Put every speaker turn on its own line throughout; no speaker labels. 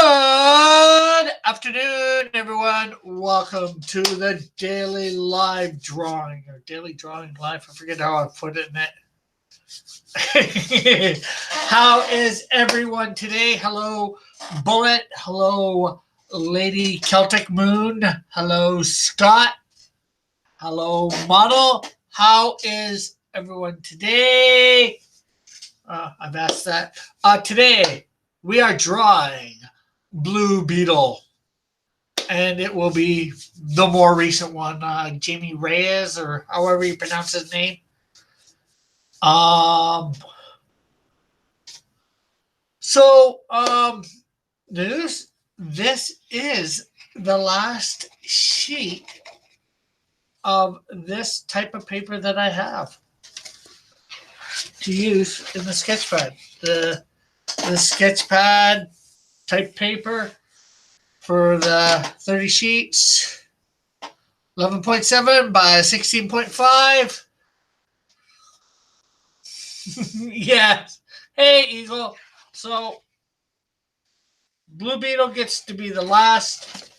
Good afternoon, everyone. Welcome to the daily live drawing or daily drawing live. I forget how I put it in it. How is everyone today? Hello, Bullet. Hello, Lady Celtic Moon. Hello, Scott. Hello, Model. How is everyone today? I've asked that. Today, we are drawing Blue Beetle, and it will be the more recent one, Jamie Reyes, or however you pronounce his name. Um, so this is the last sheet of this type of paper that I have to use in the sketchpad. The sketchpad type paper for the 30 sheets, 11.7 by 16.5. Yes. Hey, Eagle. So, Blue Beetle gets to be the last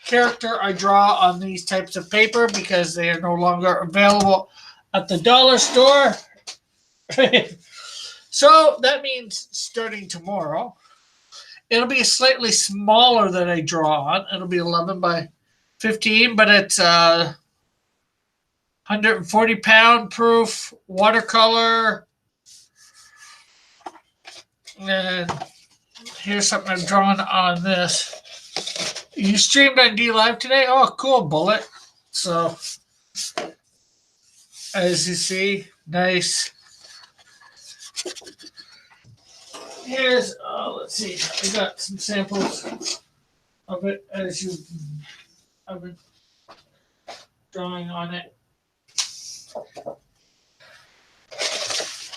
character I draw on these types of paper because they are no longer available at the dollar store. So, that means starting tomorrow, it'll be slightly smaller than I draw on. It'll be 11 by 15, but it's 140 pound proof watercolor. And here's something I've drawn on this. You streamed on D Live today? Oh, cool, Bullet. So, as you see, nice. Here's, let's see, I got some samples of it as I've been drawing on it.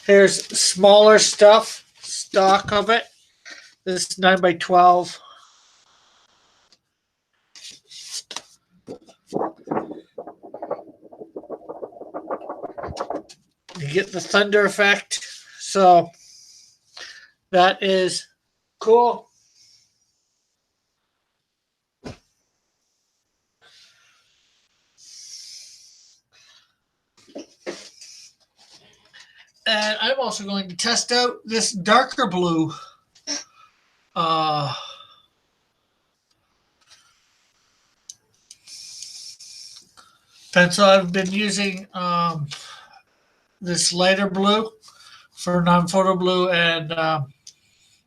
Here's smaller stuff, stock of it. This is 9 by 12. You get the thunder effect. So that is cool. And I'm also going to test out this darker blue pencil. I've been using this lighter blue for non-photo blue and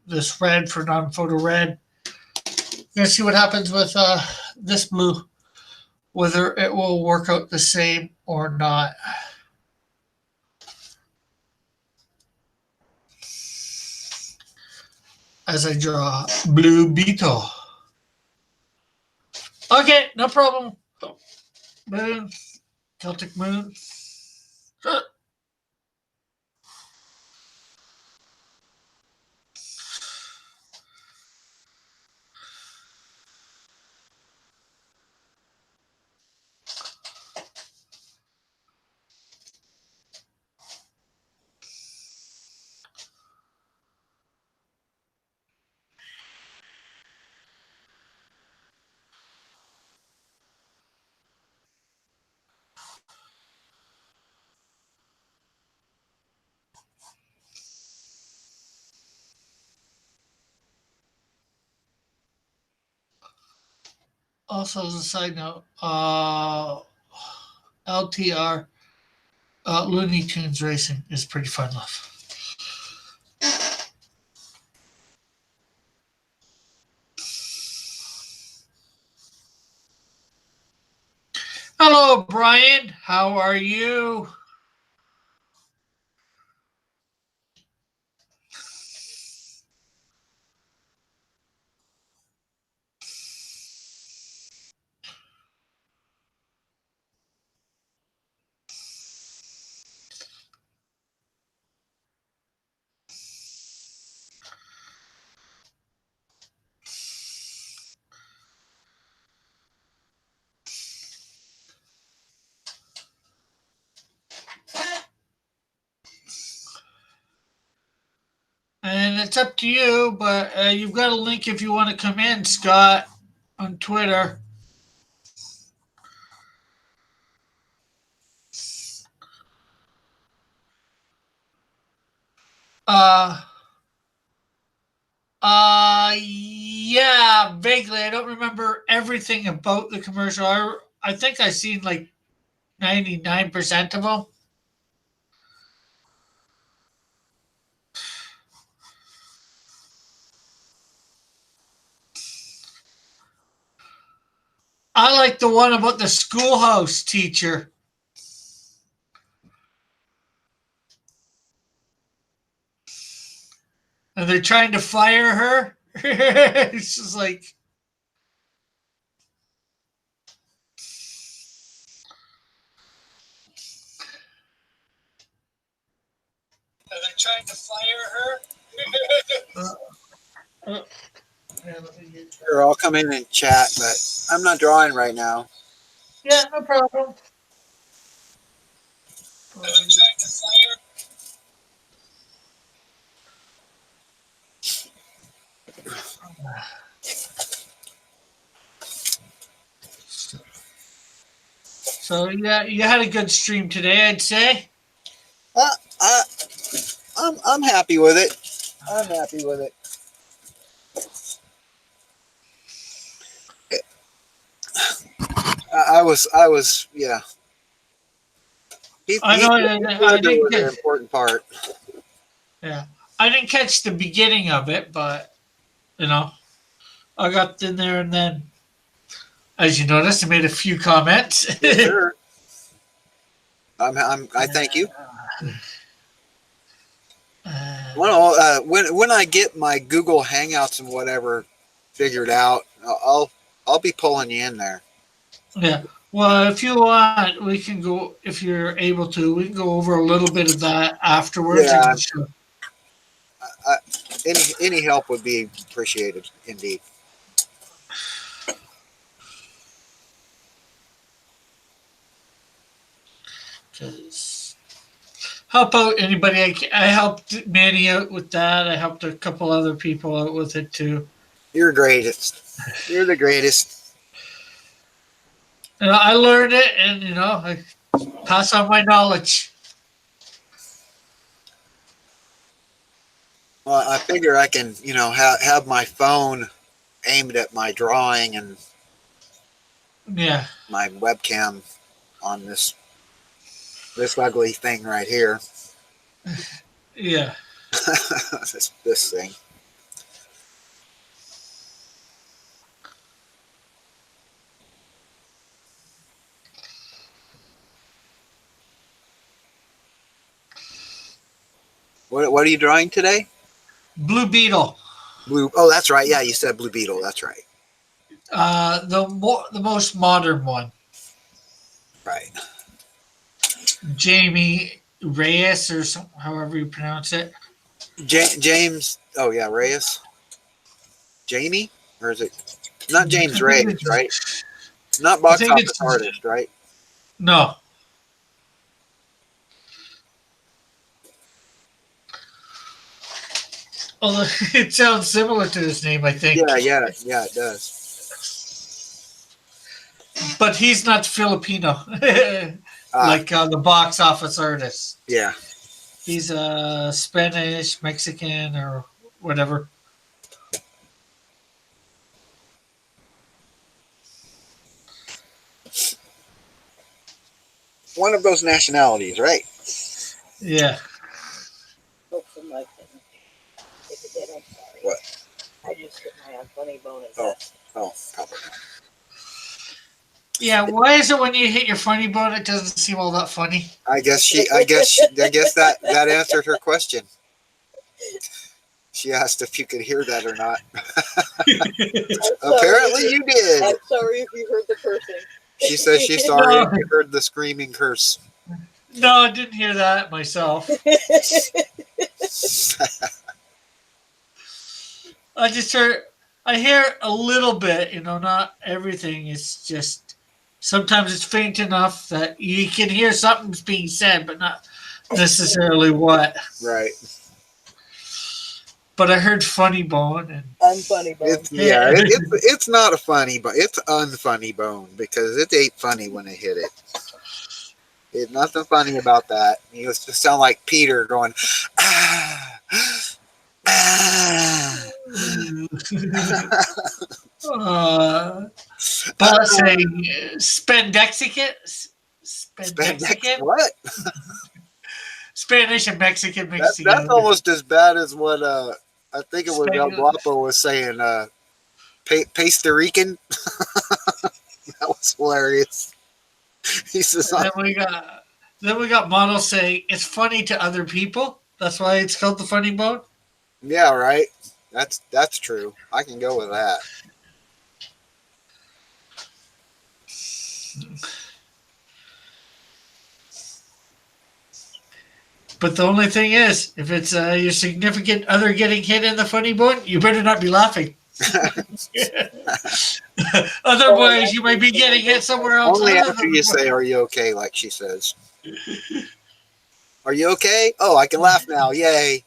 this red for non-photo red. Gonna see what happens with this blue, whether it will work out the same or not. As I draw Blue Beetle. Okay, no problem. Moon, Celtic Moon. Also, as a side note, LTR Looney Tunes Racing is pretty fun, love. Hello, Brian. How are you? it's up to you, but you've got a link if you want to come in, Scott, on Twitter. Uh, yeah, vaguely. I don't remember everything about the commercial. I think I seen like 99% of them. I like the one about the schoolhouse teacher. And they're trying to fire her. It's just like, are they trying to fire her?
Sure, I'll come in and chat, but I'm not drawing right now.
Yeah, no problem. Are they trying to fire? So yeah, you had a good stream today, I'd say.
Uh, uh, I'm happy with it. I'm happy with it. I was, yeah.
I know. I didn't
was an important part.
Yeah, I didn't catch the beginning of it, but you know, I got in there, and then, as you noticed, I made a few comments.
Yes, sir. I thank you. Well, when I get my Google Hangouts and whatever figured out, I'll be pulling you in there.
Yeah. Well, if you want, we can go. If you're able to, we can go over a little bit of that afterwards.
Yeah. Any help would be appreciated, indeed.
Help out anybody. I helped Manny out with that. I helped a couple other people out with it too.
You're greatest. You're the greatest.
I learned it, and I pass on my knowledge.
Well, I figure I can, have my phone aimed at my drawing and
yeah,
my webcam on this ugly thing right here.
Yeah.
this thing. What are you drawing today?
Blue Beetle.
Oh, that's right. Yeah, you said Blue Beetle. That's right.
The most modern one.
Right.
Jamie Reyes or however you pronounce it.
James. Oh yeah, Reyes. Jamie, or is it not James Reyes? Right. Not box office artist, right?
No. Although it sounds similar to his name, I think.
Yeah, it does.
But he's not Filipino, like the box office artist.
Yeah.
He's Spanish, Mexican, or whatever.
One of those nationalities, right?
Yeah.
What? I just hit my funny bonus.
Oh, probably.
Yeah, why is it when you hit your funny bone it doesn't seem all that funny?
I guess that answered her question. She asked if you could hear that or not. Apparently you did.
I'm sorry if you heard the cursing.
She says she's sorry if you heard the screaming curse.
No, I didn't hear that myself. I hear a little bit, not everything. It's just, sometimes it's faint enough that you can hear something's being said, but not necessarily what.
Right.
but I heard funny bone and
Unfunny bone.
It's not a funny, but it's unfunny bone because it ain't funny when it hit it. There's nothing funny about that. You just sound like Peter going, ah, ah.
Bullet saying Spandexican.
What?
Spanish and Mexican mixed
That's
together.
almost as bad as what I think it was El Guapo was saying. Pastorican. That was hilarious. He says,
And then we got Model saying it's funny to other people. That's why it's called the funny bone.
"Yeah, right. That's true. I can go with that."
But the only thing is, if it's your significant other getting hit in the funny bone, you better not be laughing. Otherwise, you might be getting hit somewhere else.
Only after you say, "Are you okay?" Like she says. Are you okay? Oh, I can laugh now. Yay.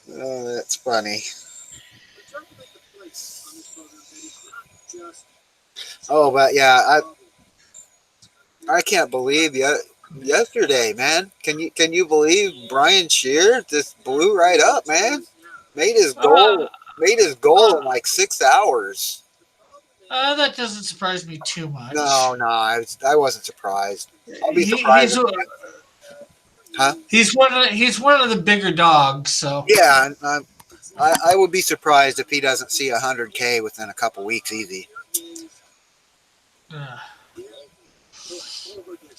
Oh, that's funny. Oh, but yeah, I can't believe yesterday, man. Can you believe Brian Shear just blew right up, man? Made his goal in like 6 hours.
That doesn't surprise me too much.
No, I wasn't surprised. I'll be surprised.
He's one of the bigger dogs, so
yeah, I would be surprised if he doesn't see 100K within a couple weeks, easy.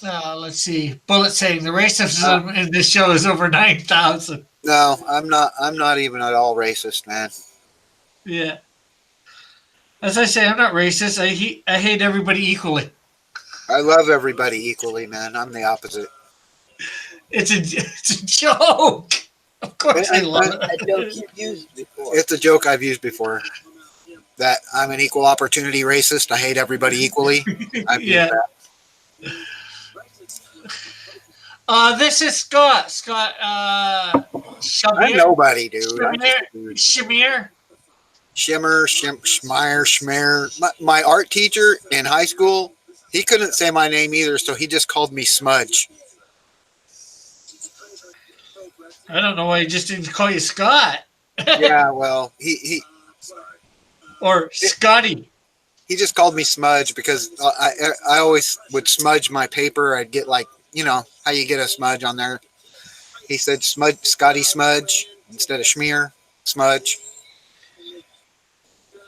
Let's see. Bullet saying the racism in this show is over 9,000.
No, I'm not even at all racist, man.
Yeah. As I say, I'm not racist. I hate everybody equally.
I love everybody equally, man. I'm the opposite.
It's a joke. Of course I love it.
A joke you've used before.
It's a joke I've used before. That I'm an equal opportunity racist. I hate everybody equally.
Yeah. This is Scott. Scott. Shamir.
I'm nobody, dude.
Shamir.
Shimmer, Schmeyer, Schmear. My art teacher in high school, he couldn't say my name either, so he just called me Smudge.
I don't know why he just didn't call you Scott.
Yeah, well, he
or Scotty.
He just called me Smudge because I always would smudge my paper. I'd get like, you know, how you get a smudge on there. He said Scotty Smudge instead of Schmear, Smudge.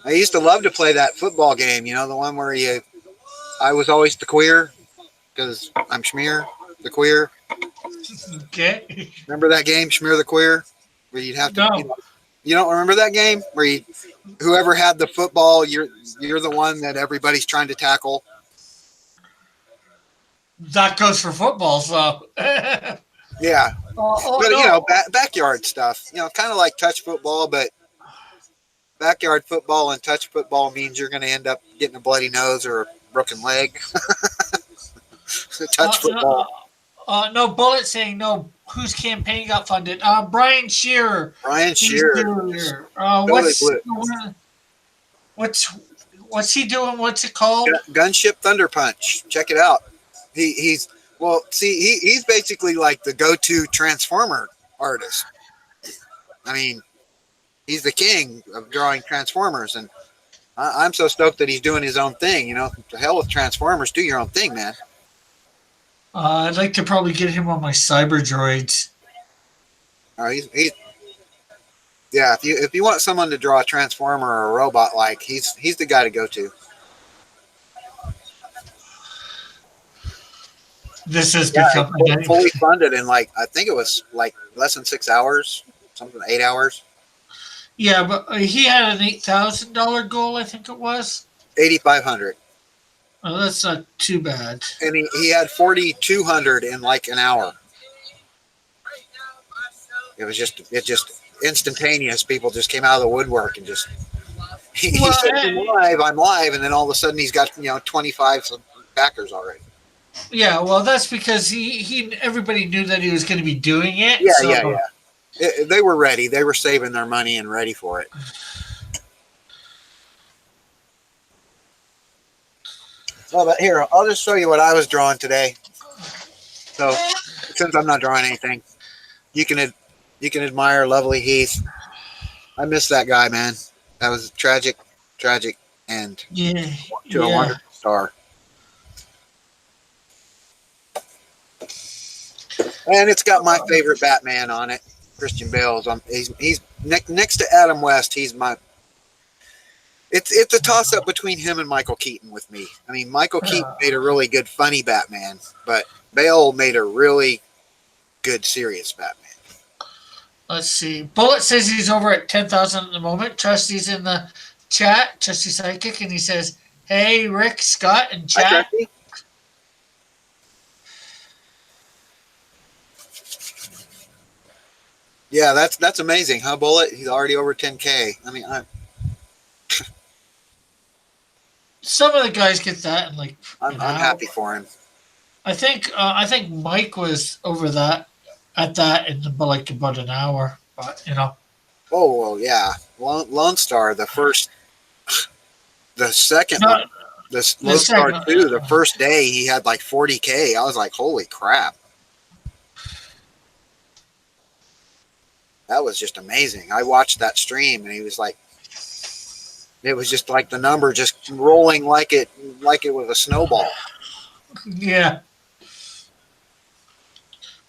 I used to love to play that football game, you know, the one where I was always the queer because I'm Schmear, the queer.
Okay.
Remember that game, Schmear the Queer? Where you'd have to,
no.
You don't remember that game? Where whoever had the football, you're the one that everybody's trying to tackle.
That goes for football, so.
Yeah.
But,
you know, backyard stuff. You know, kind of like touch football, but backyard football and touch football means you're going to end up getting a bloody nose or a broken leg. Touch football.
No, Bullet saying no. Whose campaign got funded? Brian Shearer.
Brian Shearer.
What's he doing? What's it called?
Gunship Thunder Punch. Check it out. He's basically like the go-to Transformer artist. I mean, he's the king of drawing Transformers, and I'm so stoked that he's doing his own thing. You know, to hell with Transformers. Do your own thing, man.
I'd like to probably get him on my cyber droids.
Yeah. If you want someone to draw a Transformer or a robot, like he's the guy to go to.
This has become
fully funded in I think it was like less than 6 hours, something 8 hours.
Yeah, but he had an $8,000 goal, I think it was.
8,500.
Oh, that's not too bad.
And he had 4,200 in like an hour. It just instantaneous. People just came out of the woodwork and just he said, I'm live, and then all of a sudden he's got 25 backers already.
Yeah, well, that's because he everybody knew that he was going to be doing it.
Yeah,
So
yeah, yeah. They were ready. They were saving their money and ready for it. Well, but here, I'll just show you what I was drawing today. So, since I'm not drawing anything, you can you can admire lovely Heath. I miss that guy, man. That was a tragic, tragic end
yeah,
to a
yeah.
wonderful star. And it's got my favorite Batman on it, Christian Bale's. He's next to Adam West. He's my. It's a toss up between him and Michael Keaton with me. I mean, Michael Keaton made a really good funny Batman, but Bale made a really good serious Batman.
Let's see. Bullet says he's over at 10,000 at the moment. Trusty's in the chat. Trusty Psychic, and he says, "Hey, Rick, Scott, in
Hi,
chat."
Trusty. Yeah, that's amazing, huh, Bullet? He's already over 10K. I mean,
Some of the guys get that in like an
I'm
hour.
happy for him.
I think Mike was over that at that in about an hour. But
Oh well, yeah, Lone Star, the second one,
not
this
the
Lone Star
second.
2, the first day he had like 40K. I was like, holy crap, that was just amazing. I watched that stream and he was like, it was just like the number just rolling like it was a snowball.
Yeah,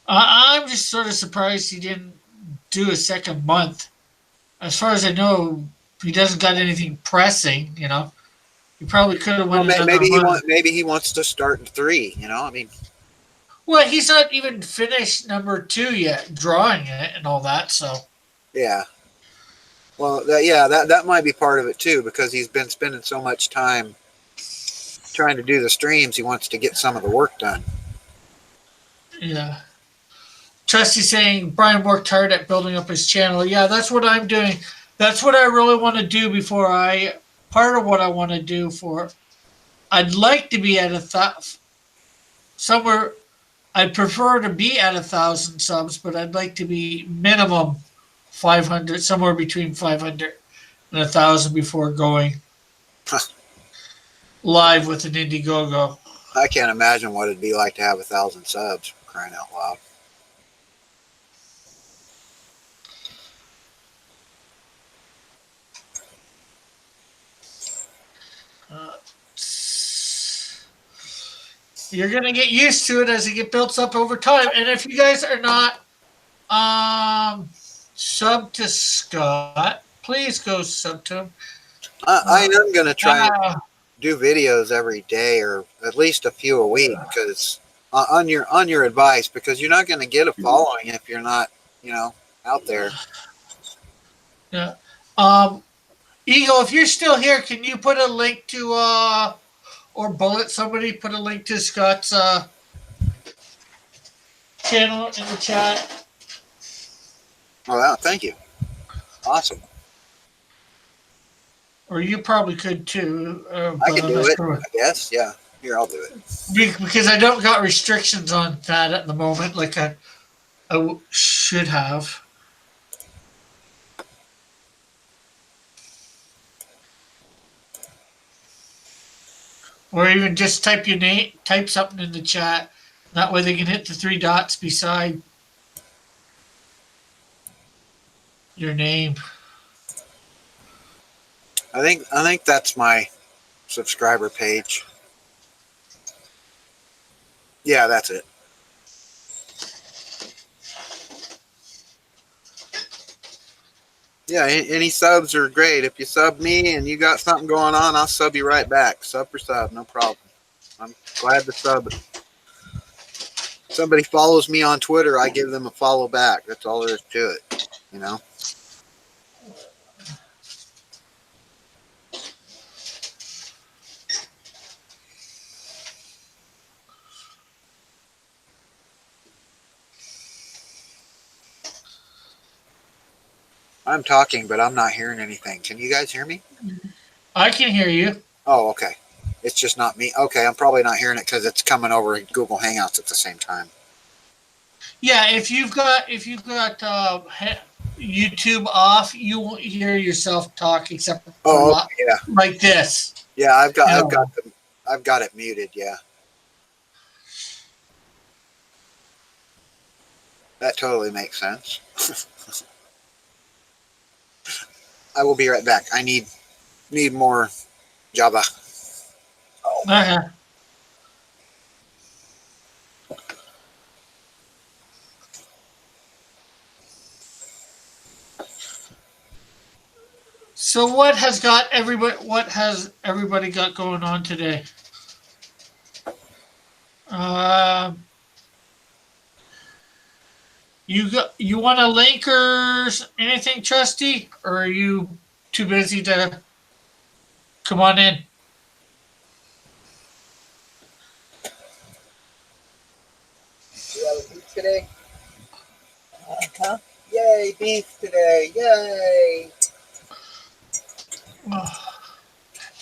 I'm just sort of surprised he didn't do a second month. As far as I know, he doesn't got anything pressing. He probably could have
Well,
went another month.
maybe he wants to start in 3. You know, I mean,
Well, he's not even finished number 2 yet, drawing it and all that. So
yeah. Well, that might be part of it too, because he's been spending so much time trying to do the streams. He wants to get some of the work done.
yeah. Trusty saying Brian worked hard at building up his channel. Yeah, that's what I'm doing. That's what I really want to do before I. Part of what I want to do for. I'd like to be at somewhere. I'd prefer to be at 1,000 subs, but I'd like to be minimum 500, somewhere between 500 and 1,000 before going live with an Indiegogo.
I can't imagine what it'd be like to have 1,000 subs. Crying out loud.
Uh, you're gonna get used to it as it get built up over time. And if you guys are not sub to Scott, please go sub to him.
I am gonna try and do videos every day, or at least a few a week, because on your advice, because you're not gonna get a following if you're not, out there.
Yeah. Eagle, if you're still here, can you put a link to or Bullet, somebody put a link to Scott's channel in the chat?
Oh, wow, thank you. Awesome.
Or you probably could too.
I can do it, I guess. Yeah. Here, I'll do it.
Because I don't got restrictions on that at the moment, like I should have. Or even just type your name, type something in the chat. That way they can hit the 3 dots beside your name.
I think that's my subscriber page. Yeah, that's it. Yeah, any subs are great. If you sub me and you got something going on, I'll sub you right back. Sub for sub, no problem. I'm glad to sub. Somebody follows me on Twitter, I give them a follow back. That's all there is to it, I'm talking, but I'm not hearing anything. Can you guys hear me?
I can hear you.
Oh, okay. It's just not me. Okay, I'm probably not hearing it because it's coming over in Google Hangouts at the same time.
Yeah, if you've got YouTube off, you won't hear yourself talk except for
Oh, okay, yeah,
like this.
yeah.
You know.
I've got it muted. Yeah, that totally makes sense. I will be right back. I need more Java.
Uh-huh. So what has got everybody? What has everybody got going on today? Um, you want a link or anything, Trusty, or are you too busy to come on in?
You have a beef today? Huh? Yay, beef today. Yay.
Oh,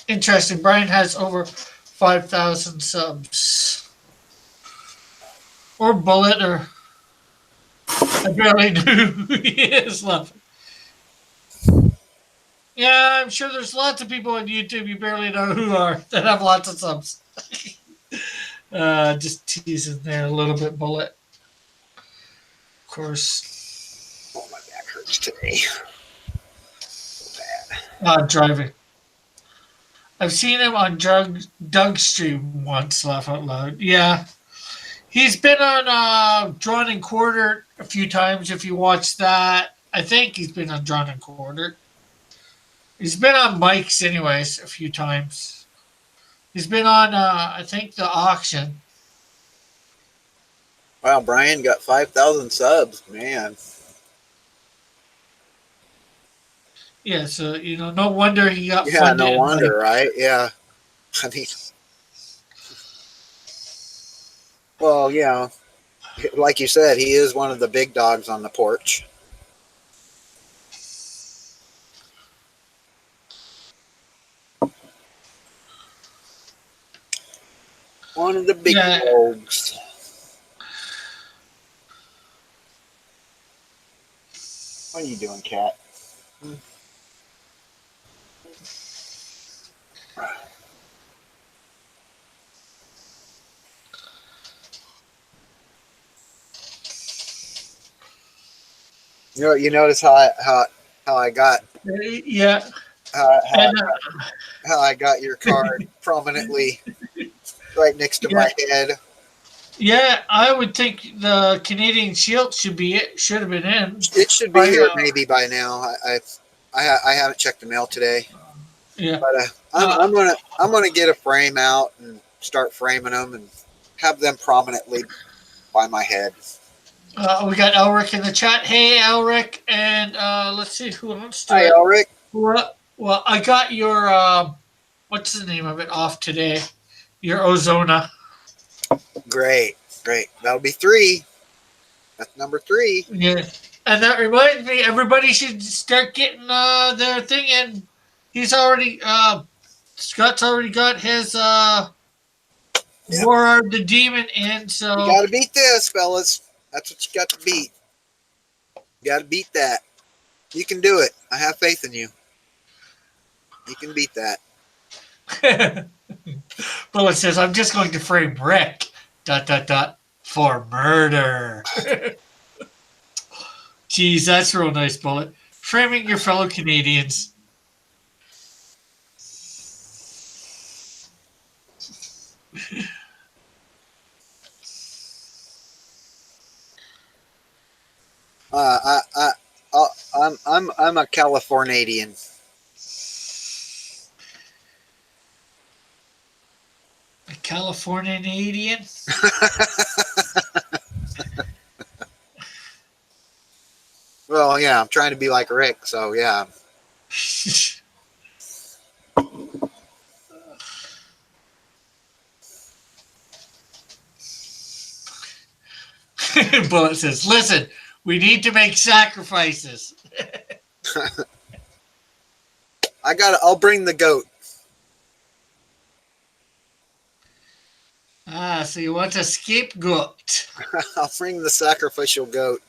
interesting. Brian has over 5,000 subs. Or Bullet, or I barely knew who he is. Love. Yeah, I'm sure there's lots of people on YouTube you barely know who are that have lots of subs. Just teasing there a little bit, Bullet. Of course.
Oh, my back hurts today.
Driving. I've seen him on Doug's stream once, laugh out loud. Yeah. He's been on Drawn and Quartered a few times if you watch that. I think he's been on Drawn and Quartered. He's been on Mike's anyways a few times. He's been on I think the auction.
Wow, Brian got 5,000 subs, man.
Yeah, so no wonder he got
Yeah,
funded.
no wonder, right? Yeah, I mean, well, yeah, like you said, he is one of the big dogs on the porch. One of the big dogs. What are you doing, cat? You notice how I got
Yeah.
how I got your card prominently right next to my head.
Yeah, I would think the Canadian Shield should have been in.
It should be here maybe by now. I haven't checked the mail today.
Yeah,
but I'm gonna get a frame out and start framing them and have them prominently by my head.
We got Elric in the chat. Hey, Elric, and let's see who else.
Hi, Elric.
Well, I got your what's the name of it off today? Your Ozona.
Great. That'll be 3. That's number 3.
Yeah, and that reminds me, everybody should start getting their thing in. He's already Scott's already got his War of the Demon in. So
you got to beat this, fellas. That's what you got to beat. You got to beat that. You can do it. I have faith in you. You can beat that.
Bullet says, "I'm just going to frame Rick. ... for murder." Geez, that's real nice, Bullet. Framing your fellow Canadians.
I'm a Californian.
A Californian?
Well, yeah, I'm trying to be like Rick, so yeah.
Bullet says, "Listen, we need to make sacrifices."
I'll bring the goat.
Ah, so you want a scapegoat.
I'll bring the sacrificial goat.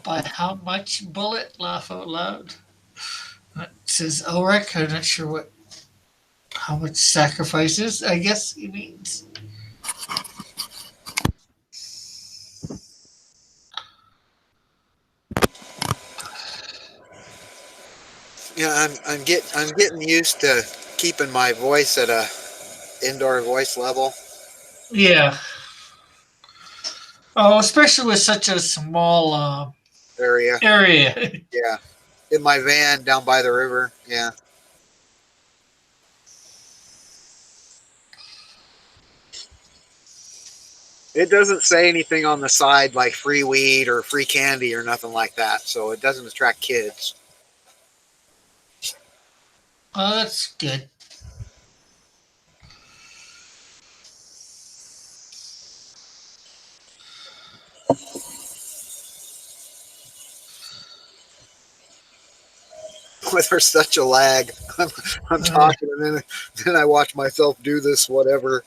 By how much, Bullet? Laugh out loud. It says Ulrich. I'm not sure what how much sacrifices, I guess he means.
Yeah, I'm getting used to keeping my voice at a indoor voice level.
Yeah. Oh, especially with such a small
Area.
area.
Yeah. In my van down by the river. Yeah. It doesn't say anything on the side like free weed or free candy or nothing like that, so it doesn't attract kids.
Oh, that's good.
There's such a lag. I'm talking and then I watch myself do this whatever.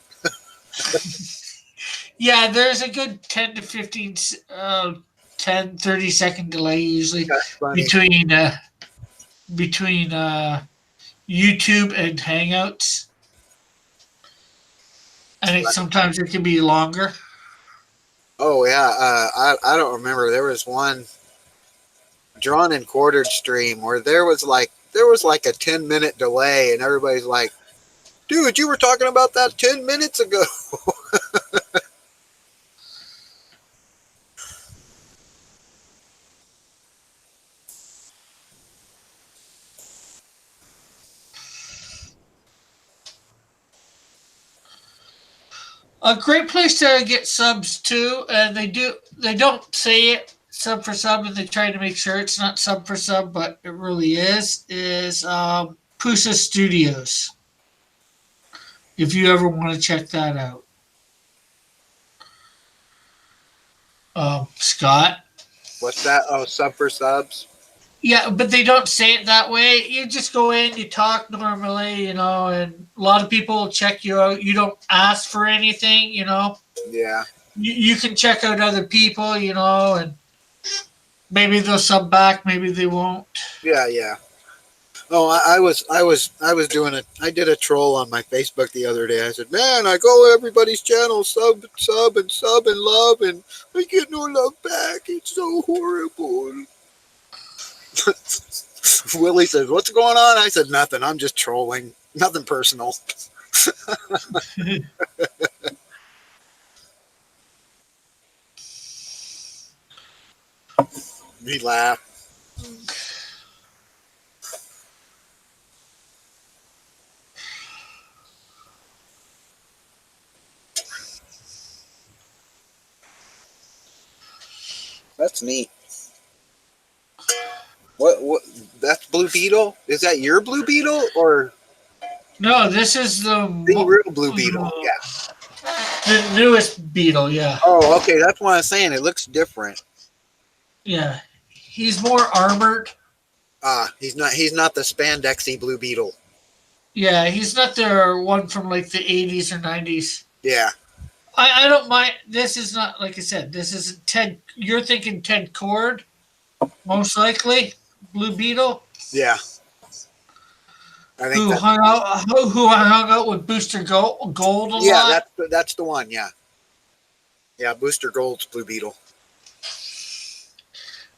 Yeah, there's a good 10 to 15, 10, 30-second delay usually
That's funny.
between YouTube and Hangouts. I think sometimes it can be longer.
Oh yeah, I don't remember. There was one drawn and quartered stream where there was like a 10-minute delay, and everybody's like, "Dude, you were talking about that 10 minutes ago."
A great place to get subs too, and they don't say it sub for sub, and they try to make sure it's not sub for sub, but it really is Pusa Studios. If you ever want to check that out, Scott.
What's that? Oh, sub for subs.
Yeah, but they don't say it that way. You just go in, you talk normally, and a lot of people check you out. You don't ask for anything.
Yeah.
You can check out other people, and maybe they'll sub back, maybe they won't.
Yeah, yeah. Oh, I was doing it. I did a troll on my Facebook the other day. I said, "Man, I go to everybody's channel, sub and love, and I get no love back. It's so horrible." Willie says, "What's going on?" I said, "Nothing. I'm just trolling. Nothing personal." He laughed. That's neat. What? That's Blue Beetle? Is that your Blue Beetle or
No, this is
the real Blue Beetle? Yeah.
the newest Beetle. Yeah,
Oh, okay. That's what I was saying. It looks different.
yeah. He's more armored.
Ah, he's not the spandexy Blue Beetle.
Yeah, he's not the one from like the 80s or 90s.
Yeah.
I don't mind. This is not, like I said, this is Ted. You're thinking Ted Cord, most likely. Blue Beetle.
Yeah. I think
Who hung out with Booster Gold a
yeah,
lot.
that's the one. Yeah. Yeah, Booster Gold's Blue Beetle.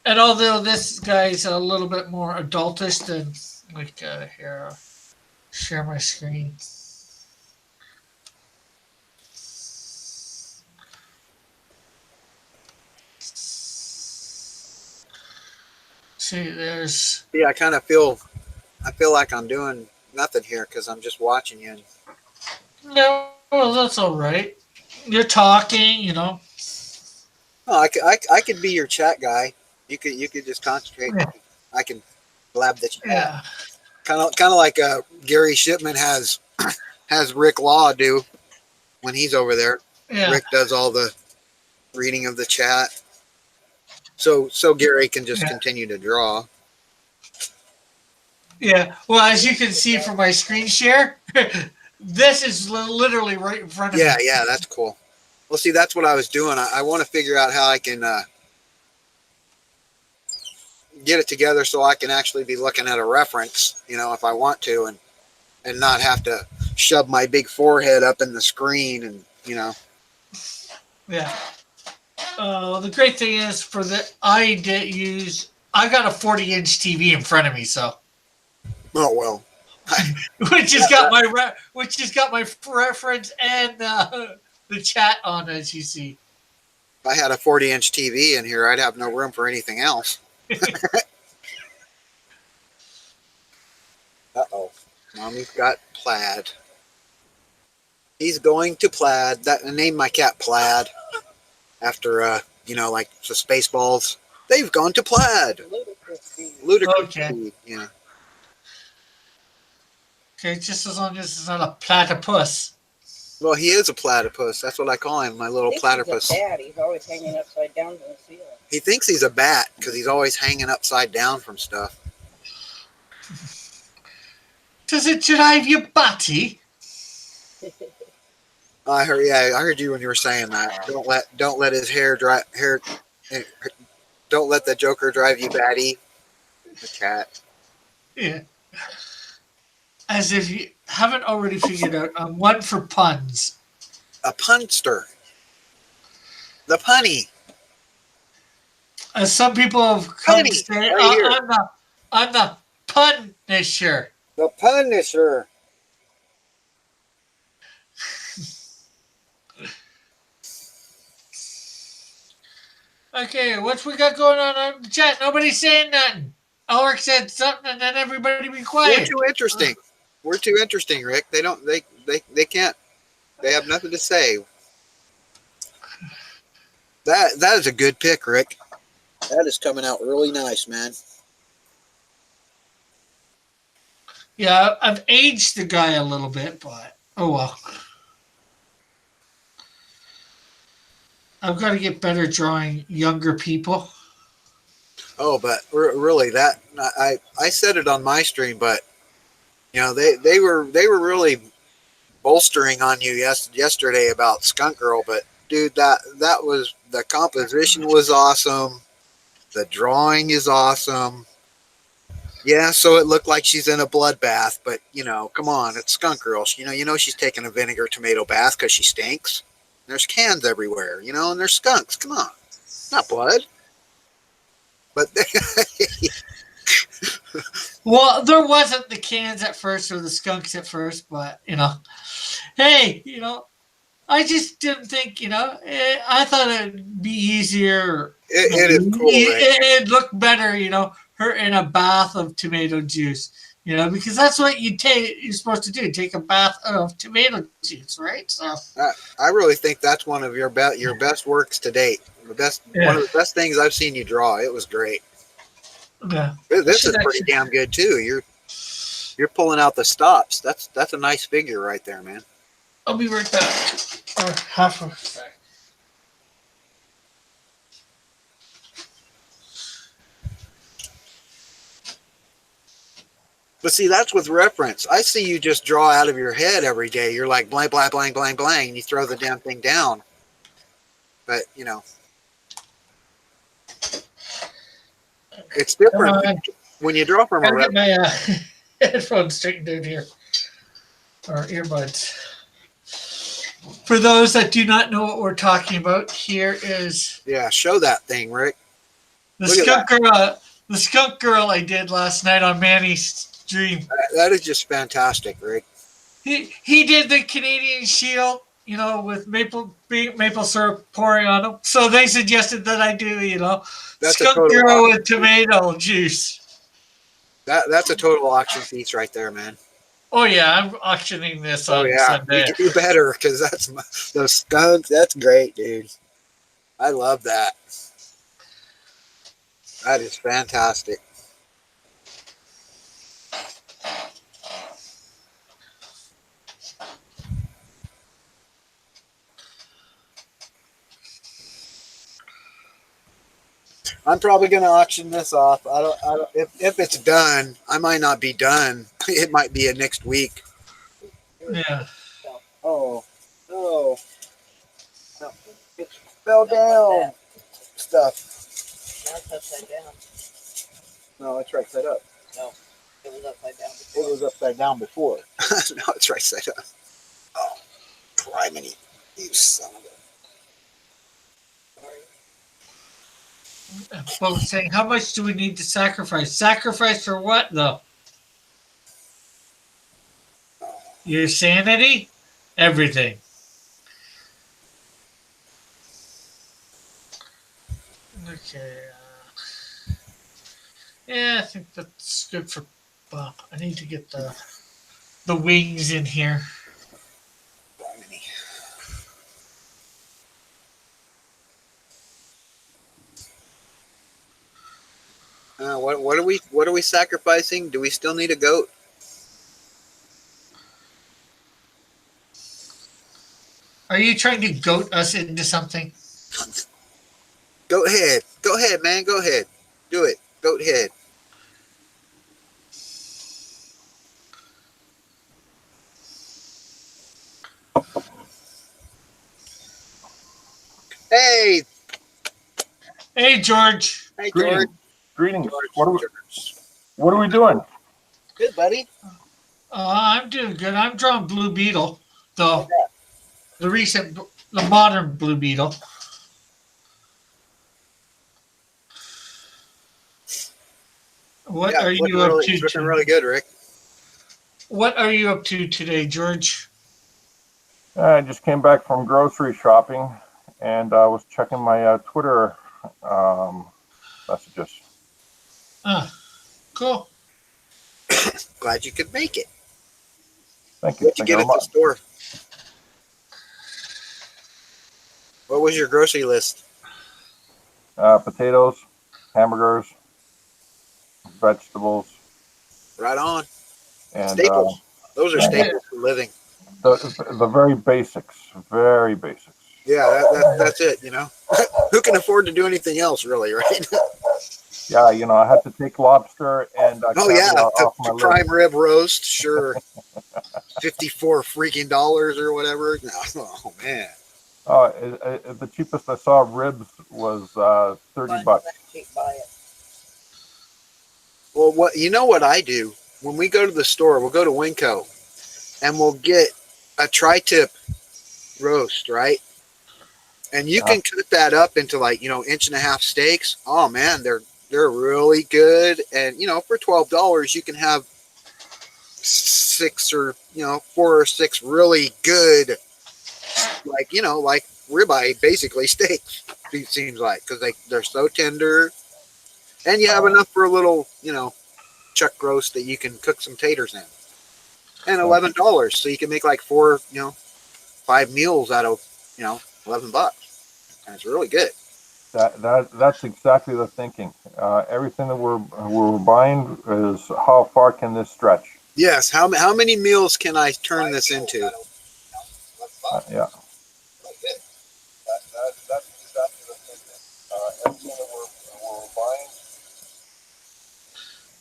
And although this guy's a little bit more adultish than here, I'll share my screen. See, there's.
Yeah, I feel like I'm doing nothing here because I'm just watching you.
No, well, that's all right. You're talking.
Oh, I could be your chat guy. You could just concentrate.
Yeah.
I can blab the chat.
Yeah.
Kind of like Gary Shipman has Rick Law do when he's over there.
Yeah.
Rick does all the reading of the chat. So Gary can just continue to draw.
Yeah. Well, as you can see from my screen share, this is literally right in front of
Yeah,
me.
yeah, that's cool. Well, see, that's what I was doing. I want to figure out how I can get it together so I can actually be looking at a reference, if I want to, and not have to shove my big forehead up in the screen and.
Yeah. The great thing is I got a 40-inch TV in front of me, so
Oh well.
which has got my reference and the chat on, as you see.
If I had a 40-inch TV in here, I'd have no room for anything else. Uh-oh. Mommy's got Plaid. He's going to Plaid. I named my cat Plaid after, like the Spaceballs. They've gone to Plaid. Ludicrous
Okay.
speed. Yeah.
Okay, just as long as it's not a platypus.
Well, he is a platypus. That's what I call him, my little platypus.
He's a bat. He's always hanging upside down from the ceiling.
He thinks he's a bat because he's always hanging upside down from stuff.
Does it drive you batty?
I heard you when you were saying that. Don't let his hair. Don't let the Joker drive you batty. The cat.
Yeah. As if you haven't already figured out, I'm one for puns.
A punster. The punny.
As some people have come to
Punny,
say,
right here.
I'm the punisher.
The Punisher.
Okay, what we got going on the chat? Nobody's saying nothing. Ulrich said something, and then everybody be
We're
quiet.
too interesting. We're too interesting, Rick. They don't. They can't. They have nothing to say. That is a good pick, Rick. That is coming out really nice, man.
Yeah, I've aged the guy a little bit, but oh well. I've got to get better drawing younger people.
Oh, but really, that I said it on my stream, but they were really bolstering on you yesterday about Skunk Girl, but dude, that was the composition was awesome. The drawing is awesome. Yeah, so it looked like she's in a bloodbath, but come on, it's Skunk Girl. She's taking a vinegar tomato bath because she stinks. There's cans everywhere, and there's skunks. Come on, not blood. But
Well, there wasn't the cans at first or the skunks at first, but hey, I just didn't think, I thought it'd be easier.
it is cool, right?
It'd look better, her in a bath of tomato juice, because that's what you're supposed to do. Take a bath of tomato juice, right? So
I really think that's one of your best works to date. One of the best things I've seen you draw. It was great.
Yeah.
This is pretty damn good too. You're pulling out the stops. That's a nice figure right there, man.
I'll be right back. Or half a sec.
But see, that's with reference. I see you just draw out of your head every day. You're like blank, blank, blank, blank, blank, and you throw the damn thing down. But it's different when you draw from a
reference. Get my headphones straightened out here, or earbuds. For those that do not know what we're talking about, here is
show that thing, Rick.
The skunk girl I did last night on Manny's stream.
That is just fantastic, Rick.
He did the Canadian Shield, with maple syrup pouring on them. So they suggested that I do,
that's
skunk girl with tomato juice.
That's a total auction piece right there, man.
Oh yeah, I'm auctioning this on Sunday.
You can do better because those skunks. That's great, dude. I love that. That is fantastic. I'm probably going to auction this off. I don't. If it's done, I might not be done. It might be a next week.
Yeah.
Oh, no, no, it fell down. Stuff.
Now it's upside down.
No, it's right side up.
No, it was upside down before.
It was upside down before. No, it's right side up. Oh, criminy, you son of a.
Both saying, how much do we need to sacrifice? Sacrifice for what, though? Your sanity? Everything. Okay. Yeah, I think that's good for Bob. I need to get the wings in here.
Criminy. What are we sacrificing? Do we still need a goat?
Are you trying to goat us into something?
Go ahead, man, go ahead, do it. Goat head. Hey,
Hey, George.
hey,
Greetings.
George.
Greetings.
George.
What are we doing?
Good, buddy.
I'm doing good. I'm drawing Blue Beetle, the modern Blue Beetle. What
Yeah,
are
it's
you
looking
up
really,
to?
it's looking really good, Rick.
What are you up to today, George?
I just came back from grocery shopping, and I was checking my Twitter messages.
Ah, cool.
Glad you could make it.
Thank you.
What'd you
Thank
get
you
at
very
the
much.
store? What was your grocery list?
Potatoes, hamburgers, vegetables,
Right on.
and
Staples. Those are
yeah,
staples for living.
the very basics. Very basics.
Yeah, that's it, you know. Who can afford to do anything else, really, right?
Yeah, I had to take lobster and
Oh, yeah,
caviar off my
to
list.
prime rib roast, sure. $54 freaking or whatever. No, oh, man.
The cheapest I saw ribs was $30.
Buy it.
Well, what I do? When we go to the store, we'll go to Winco, and we'll get a tri-tip roast, right? And you can cut that up into like, 1.5-inch steaks. Oh man, they're really good. And for $12 you can have 6 or 4 or 6 really good, like like ribeye basically steaks. It seems like, because they're so tender, and you have enough for a little chuck roast that you can cook some taters in. And $11, so you can make like 5 meals out of $11. And it's really good.
That's exactly the thinking. Everything that we're buying is how far can this stretch?
Yes. How many meals can I turn this into?
Yeah.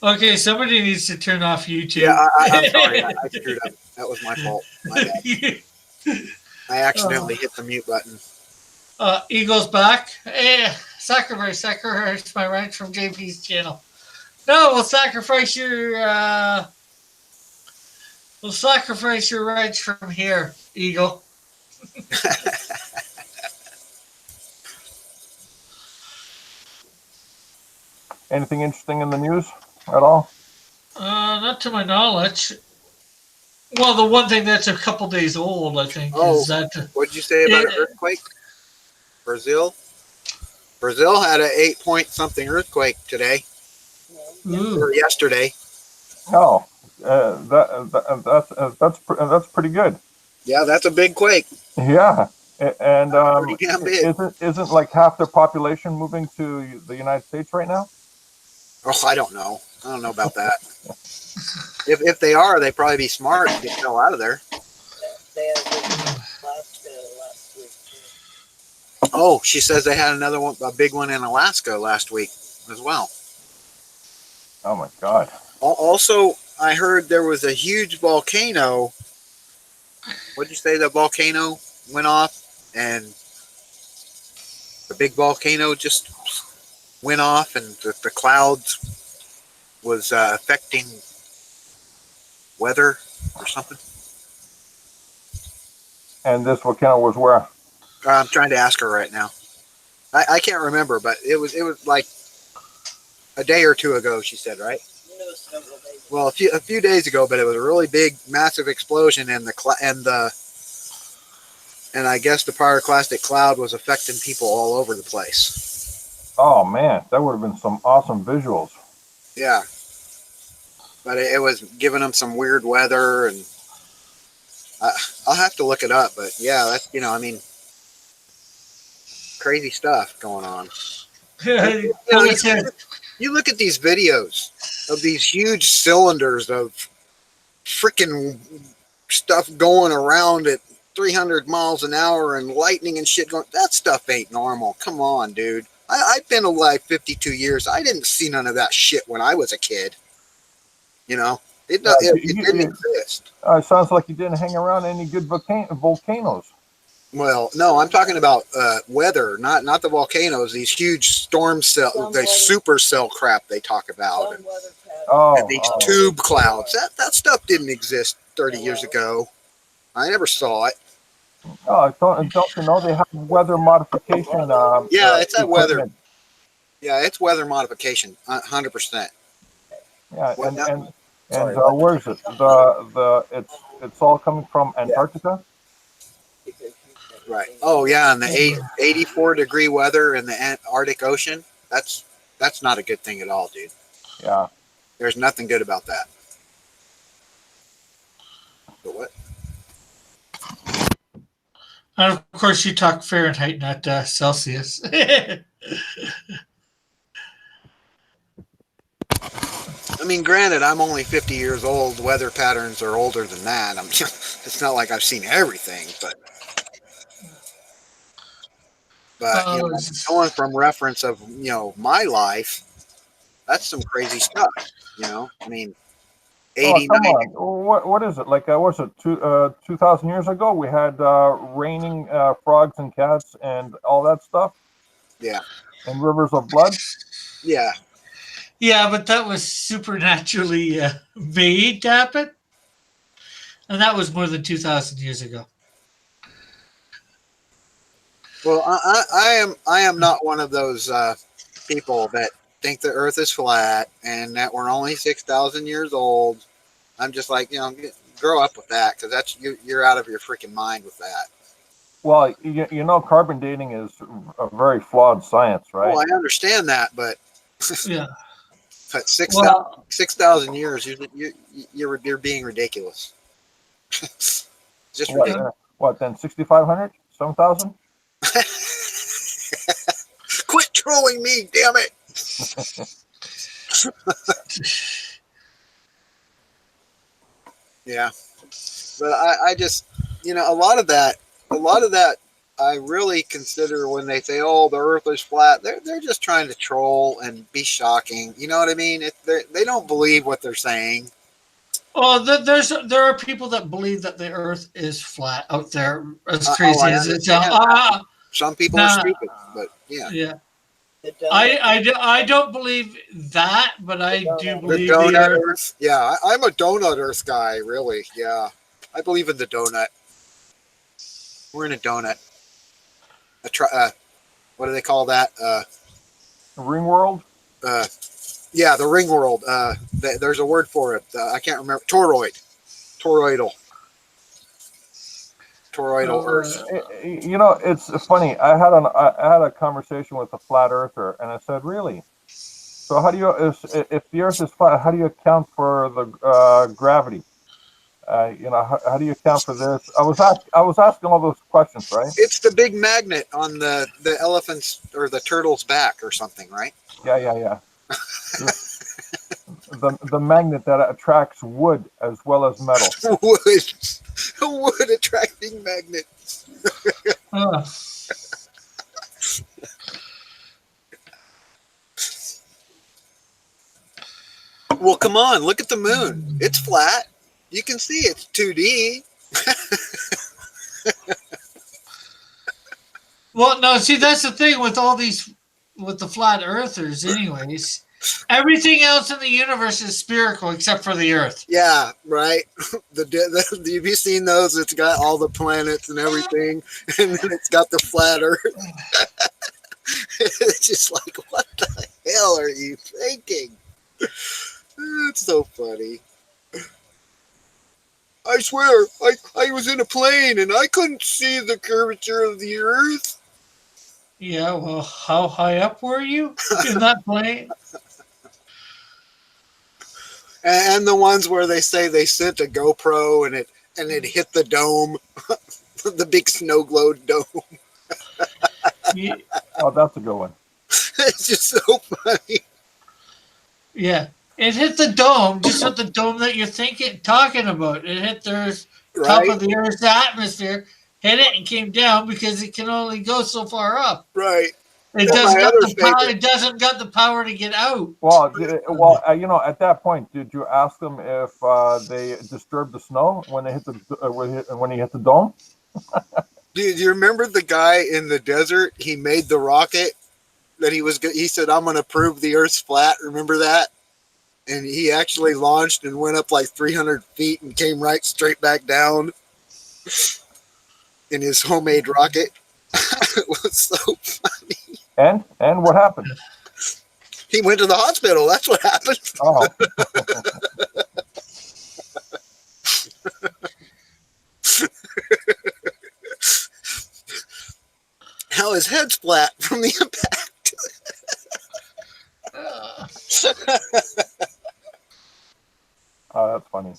Okay, somebody needs to turn off YouTube.
Yeah, I'm sorry. I screwed up. That was my fault. My bad. I accidentally hit the mute button.
Eagle's back. Sacrifice my ranch from JP's channel. No, we'll sacrifice your ranch from here, Eagle.
Anything interesting in the news at all?
Not to my knowledge. Well, the one thing that's a couple days old, I think, is that.
What'd you say about an earthquake? Brazil had an 8-point-something earthquake today.
Ooh.
Or yesterday.
No, that's pretty good.
Yeah, that's a big quake.
Yeah, and
Pretty damn big.
isn't like half their population moving to the United States right now?
Oh, I don't know. I don't know about that. If they are, they probably be smart to get the hell out of there.
They had last week.
Oh, she says they had another one, a big one in Alaska last week as well.
Oh my God.
Also, I heard there was a huge volcano. What'd you say? The volcano went off, and the big volcano just went off, and the clouds was affecting weather or something.
And this volcano was where?
I'm trying to ask her right now. I can't remember, but it was like a day or two ago. She said, right?
No, several days.
Well, a few days ago, but it was a really big, massive explosion, and and I guess the pyroclastic cloud was affecting people all over the place.
Oh man, that would have been some awesome visuals.
Yeah, but it was giving them some weird weather, and I'll have to look it up. But yeah, that's I mean, crazy stuff going on. You look at these videos of these huge cylinders of freaking stuff going around at 300 miles an hour and lightning and shit going. That stuff ain't normal. Come on, dude. I've been alive 52 years. I didn't see none of that shit when I was a kid. It didn't exist.
It sounds like you didn't hang around any good volcanoes.
Well, no, I'm talking about weather, not the volcanoes. These huge storm cell, the supercell crap they talk about, and these tube clouds. That stuff didn't exist 30 years ago. I never saw it.
Oh, don't you know they have weather modification?
Yeah, it's that weather.
equipment.
Yeah, it's weather modification, 100%.
Yeah,
What
and
Sorry,
where is it? It's all coming from Antarctica.
Right. Oh yeah, and the 84-degree weather in the Arctic Ocean. That's not a good thing at all, dude.
Yeah.
There's nothing good about that. But what?
And of course, you talk Fahrenheit, not Celsius.
I mean, granted, I'm only 50 years old. Weather patterns are older than that. It's not like I've seen everything, but going from reference of my life, that's some crazy stuff. I mean, 80.
Come on. What is it like? Was it 2,000 years ago? We had raining frogs and cats and all that stuff.
Yeah.
And rivers of blood.
Yeah.
Yeah, but that was supernaturally made to happen, and that was more than 2,000 years ago.
Well, I am not one of those people that think the Earth is flat and that we're only 6,000 years old. I'm just like, grow up with that, because that's you're out of your freaking mind with that.
Well, carbon dating is a very flawed science, right?
Well, I understand that, but
Yeah.
But 6,000 years, you're being ridiculous. Just ridiculous.
What then? 6,500? 7,000?
Quit trolling me, damn it! Yeah, but I just a lot of that I really consider when they say, "Oh, the Earth is flat." They're just trying to troll and be shocking. You know what I mean? They don't believe what they're saying.
Oh, there are people that believe that the Earth is flat out there. As crazy as it sounds.
Some people are stupid, but yeah.
Yeah. I don't believe that, but I do believe
the donut Earth. Yeah, I'm a donut Earth guy. Really, yeah. I believe in the donut. We're in a donut. What do they call that?
Ring world?
Yeah, the ring world. There's a word for it. I can't remember. Toroidal Earth.
It's funny. I had a conversation with a flat earther, and I said, "Really? So how do you if the Earth is flat? How do you account for the gravity? How do you account for this?" I was asking all those questions, right?
It's the big magnet on the elephant's or the turtle's back or something, right?
Yeah. the magnet that attracts wood as well as metal.
Wood attracting magnet. Well, come on, look at the moon. It's flat. You can see it's 2D.
Well, no, see, that's the thing with all these, with the flat earthers, anyways. Everything else in the universe is spherical except for the Earth.
Yeah, right. Have you seen those? It's got all the planets and everything, and then it's got the flat Earth. It's just like, what the hell are you thinking? It's so funny. I swear, I was in a plane and I couldn't see the curvature of the Earth.
Yeah, well, how high up were you in that plane?
And the ones where they say they sent a GoPro and it hit the dome, the big snow globe dome.
Yeah,
Oh, that's a good one.
It's just so funny.
yeah. It hit the dome, just not the dome that you're talking about. It hit the top
Right?
of the Earth's atmosphere, hit it, and came down because it can only go so far up.
Right.
It
And
doesn't
my
got
other
the power.
favorite.
It doesn't got the power to get out.
Well, at that point, did you ask them if they disturbed the snow when they hit when he hit the dome?
Do you remember the guy in the desert? He made the rocket that he said, I'm going to prove the Earth's flat. Remember that? And he actually launched and went up like 300 feet and came right straight back down in his homemade rocket. It was so funny.
And what happened?
He went to the hospital. That's what happened.
Oh,
How his head's flat from the impact.
oh, that's funny.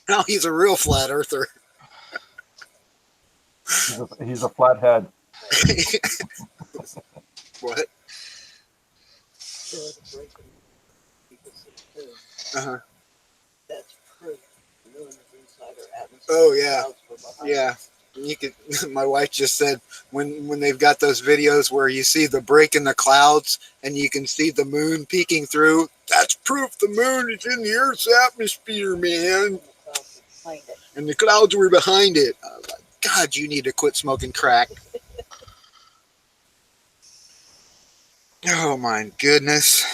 Now he's a real flat earther.
He's a flathead.
What? Uh-huh.
That's proof. The moon is inside our atmosphere.
Oh, yeah.
Clouds were behind
Yeah. You could. My wife just said when they've got those videos where you see the break in the clouds and you can see the moon peeking through. That's proof the moon is in the Earth's atmosphere, man.
the clouds were behind it.
And the clouds were behind it. I was like, God, you need to quit smoking crack. Oh my goodness.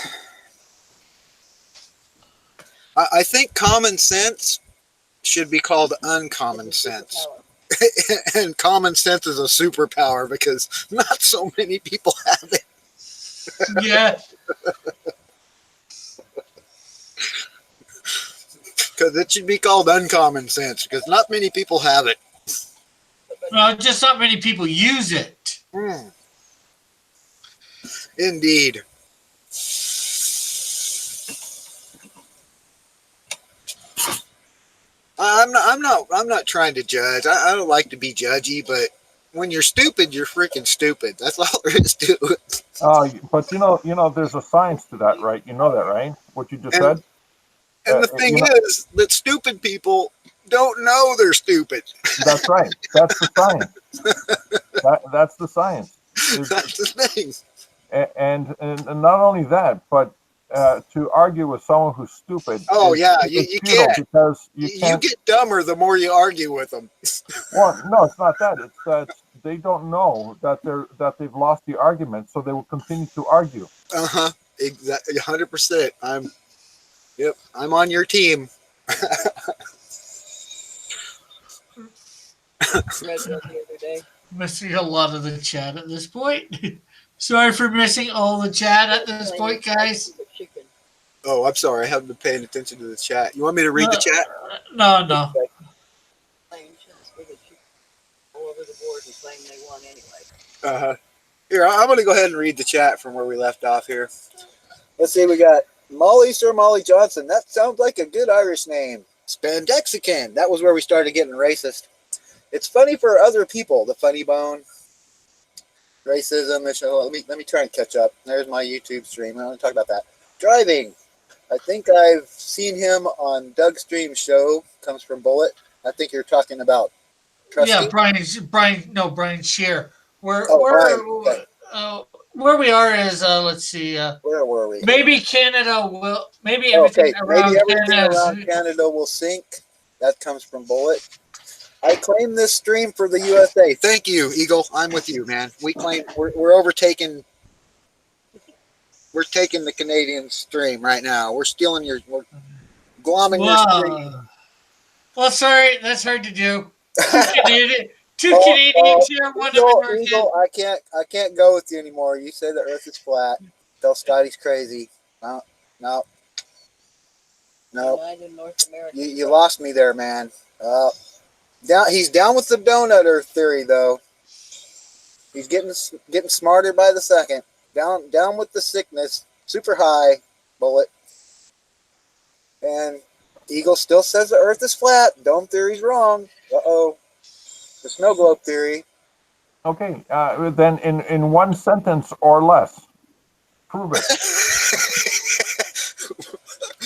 I think common sense should be called uncommon sense.
Power.
And common sense is a superpower because not so many people have it.
Yeah.
Because it should be called uncommon sense because not many people have it.
No, just not many people use it.
Indeed. I'm not trying to judge. I don't like to be judgy, but when you're stupid, you're freaking stupid. That's all there is to it.
But there's a science to that, right? You know that, right? What you just said.
And the thing is that stupid people don't know they're stupid.
That's right. That's the science. That's the science.
That's the thing.
And not only that, but to argue with someone who's stupid.
Oh yeah,
is
you
futile
can't.
because
You
can't.
get dumber the more you argue with them.
Well, no, it's not that. It's that they don't know that they've lost the argument, so they will continue to argue.
Exactly, 100%. I'm on your team.
Read that the other day.
Missing a lot of the chat at this point. Sorry for missing all the chat at this point, guys.
The chicken.
Oh, I'm sorry. I haven't been paying attention to the chat. You want me to read the chat?
No.
Claims it's for the chicken all over the board and claim they won anyway.
Here, I'm going to go ahead and read the chat from where we left off here. Let's see. We got Molly, Sir Molly Johnson. That sounds like a good Irish name. Spandexican. That was where we started getting racist. It's funny for other people. The funny bone. Racism. The show. Let me try and catch up. There's my YouTube stream. I want to talk about that. Driving. I think I've seen him on Doug Stream's show. Comes from Bullet. I think you're talking about Trusty.
Yeah, Brian Shear.
Brian, okay.
where we are is let's see.
Where were we?
Maybe Canada will. Maybe everything
Okay,
around
maybe everything
Canada.
around Canada will sink. That comes from Bullet. I claim this stream for the USA. Thank you, Eagle. I'm with you, man. We're overtaking. We're taking the Canadian stream right now. We're stealing we're glomming your stream.
Well, sorry, that's hard to do. Two Canadian, two
Oh,
Canadians here, one American.
Eagle, I can't go with you anymore. You say the Earth is flat. Tell Scotty's crazy. No, no, no.
United North America.
You lost me there, man. He's down with the donut Earth theory, though. He's getting smarter by the second. Down with the sickness. Super high, Bullet. And Eagle still says the Earth is flat. Dome theory's wrong. Uh-oh. The snow globe theory.
Okay, then in one sentence or less, prove it.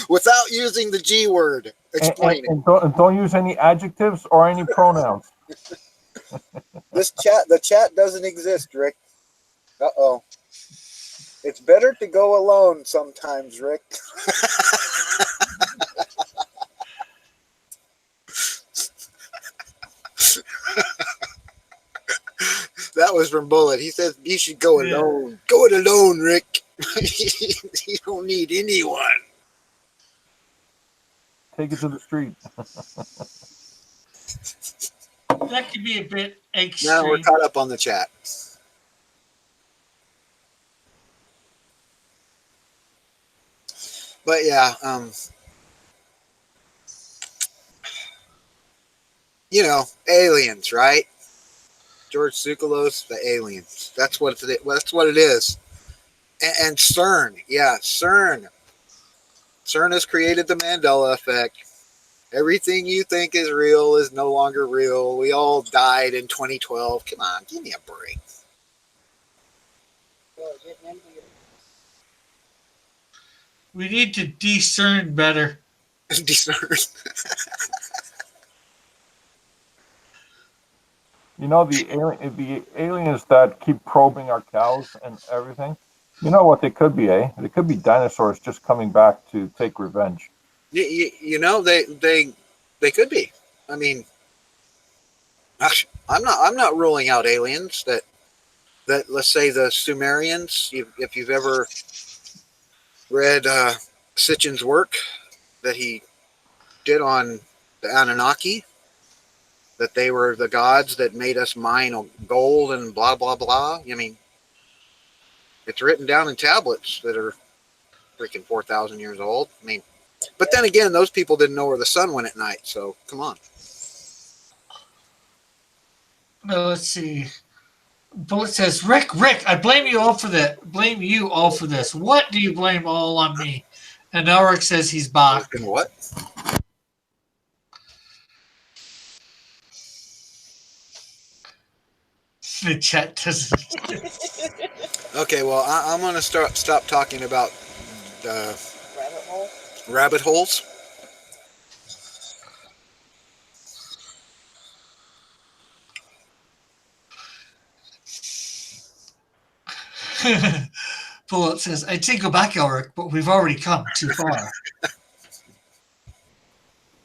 Without using the G word. Explain it.
And don't use any adjectives or any pronouns.
The chat doesn't exist, Rick. Uh-oh. It's better to go alone sometimes, Rick. That was from Bullet. He says you should go alone. Go it alone, Rick. You don't need anyone.
Take it to the street.
That could be a bit extreme.
Now we're caught up on the chat. But yeah, aliens, right? George Tsoukalos, the aliens. That's what it is. And CERN, yeah, CERN. CERN has created the Mandela effect. Everything you think is real is no longer real. We all died in 2012. Come on, give me a break.
We need to discern better.
Discern.
You know, the aliens that keep probing our cows and everything. You know what they could be, eh? They could be dinosaurs just coming back to take revenge.
You know, they could be. I mean, I'm not ruling out aliens. That let's say the Sumerians. If you've ever read Sitchin's work that he did on the Anunnaki, that they were the gods that made us mine gold and blah blah blah. I mean, it's written down in tablets that are freaking 4,000 years old. I mean, but then again, those people didn't know where the sun went at night. So come on.
Well, let's see. Bullet says, Rick, I blame you all for that. Blame you all for this. What do you blame all on me? And Ulrich says he's back.
And what?
The chat doesn't.
Okay, well, I'm going to stop talking about rabbit holes.
Bullet says, I'd say go back, Ulrich, but we've already come too far.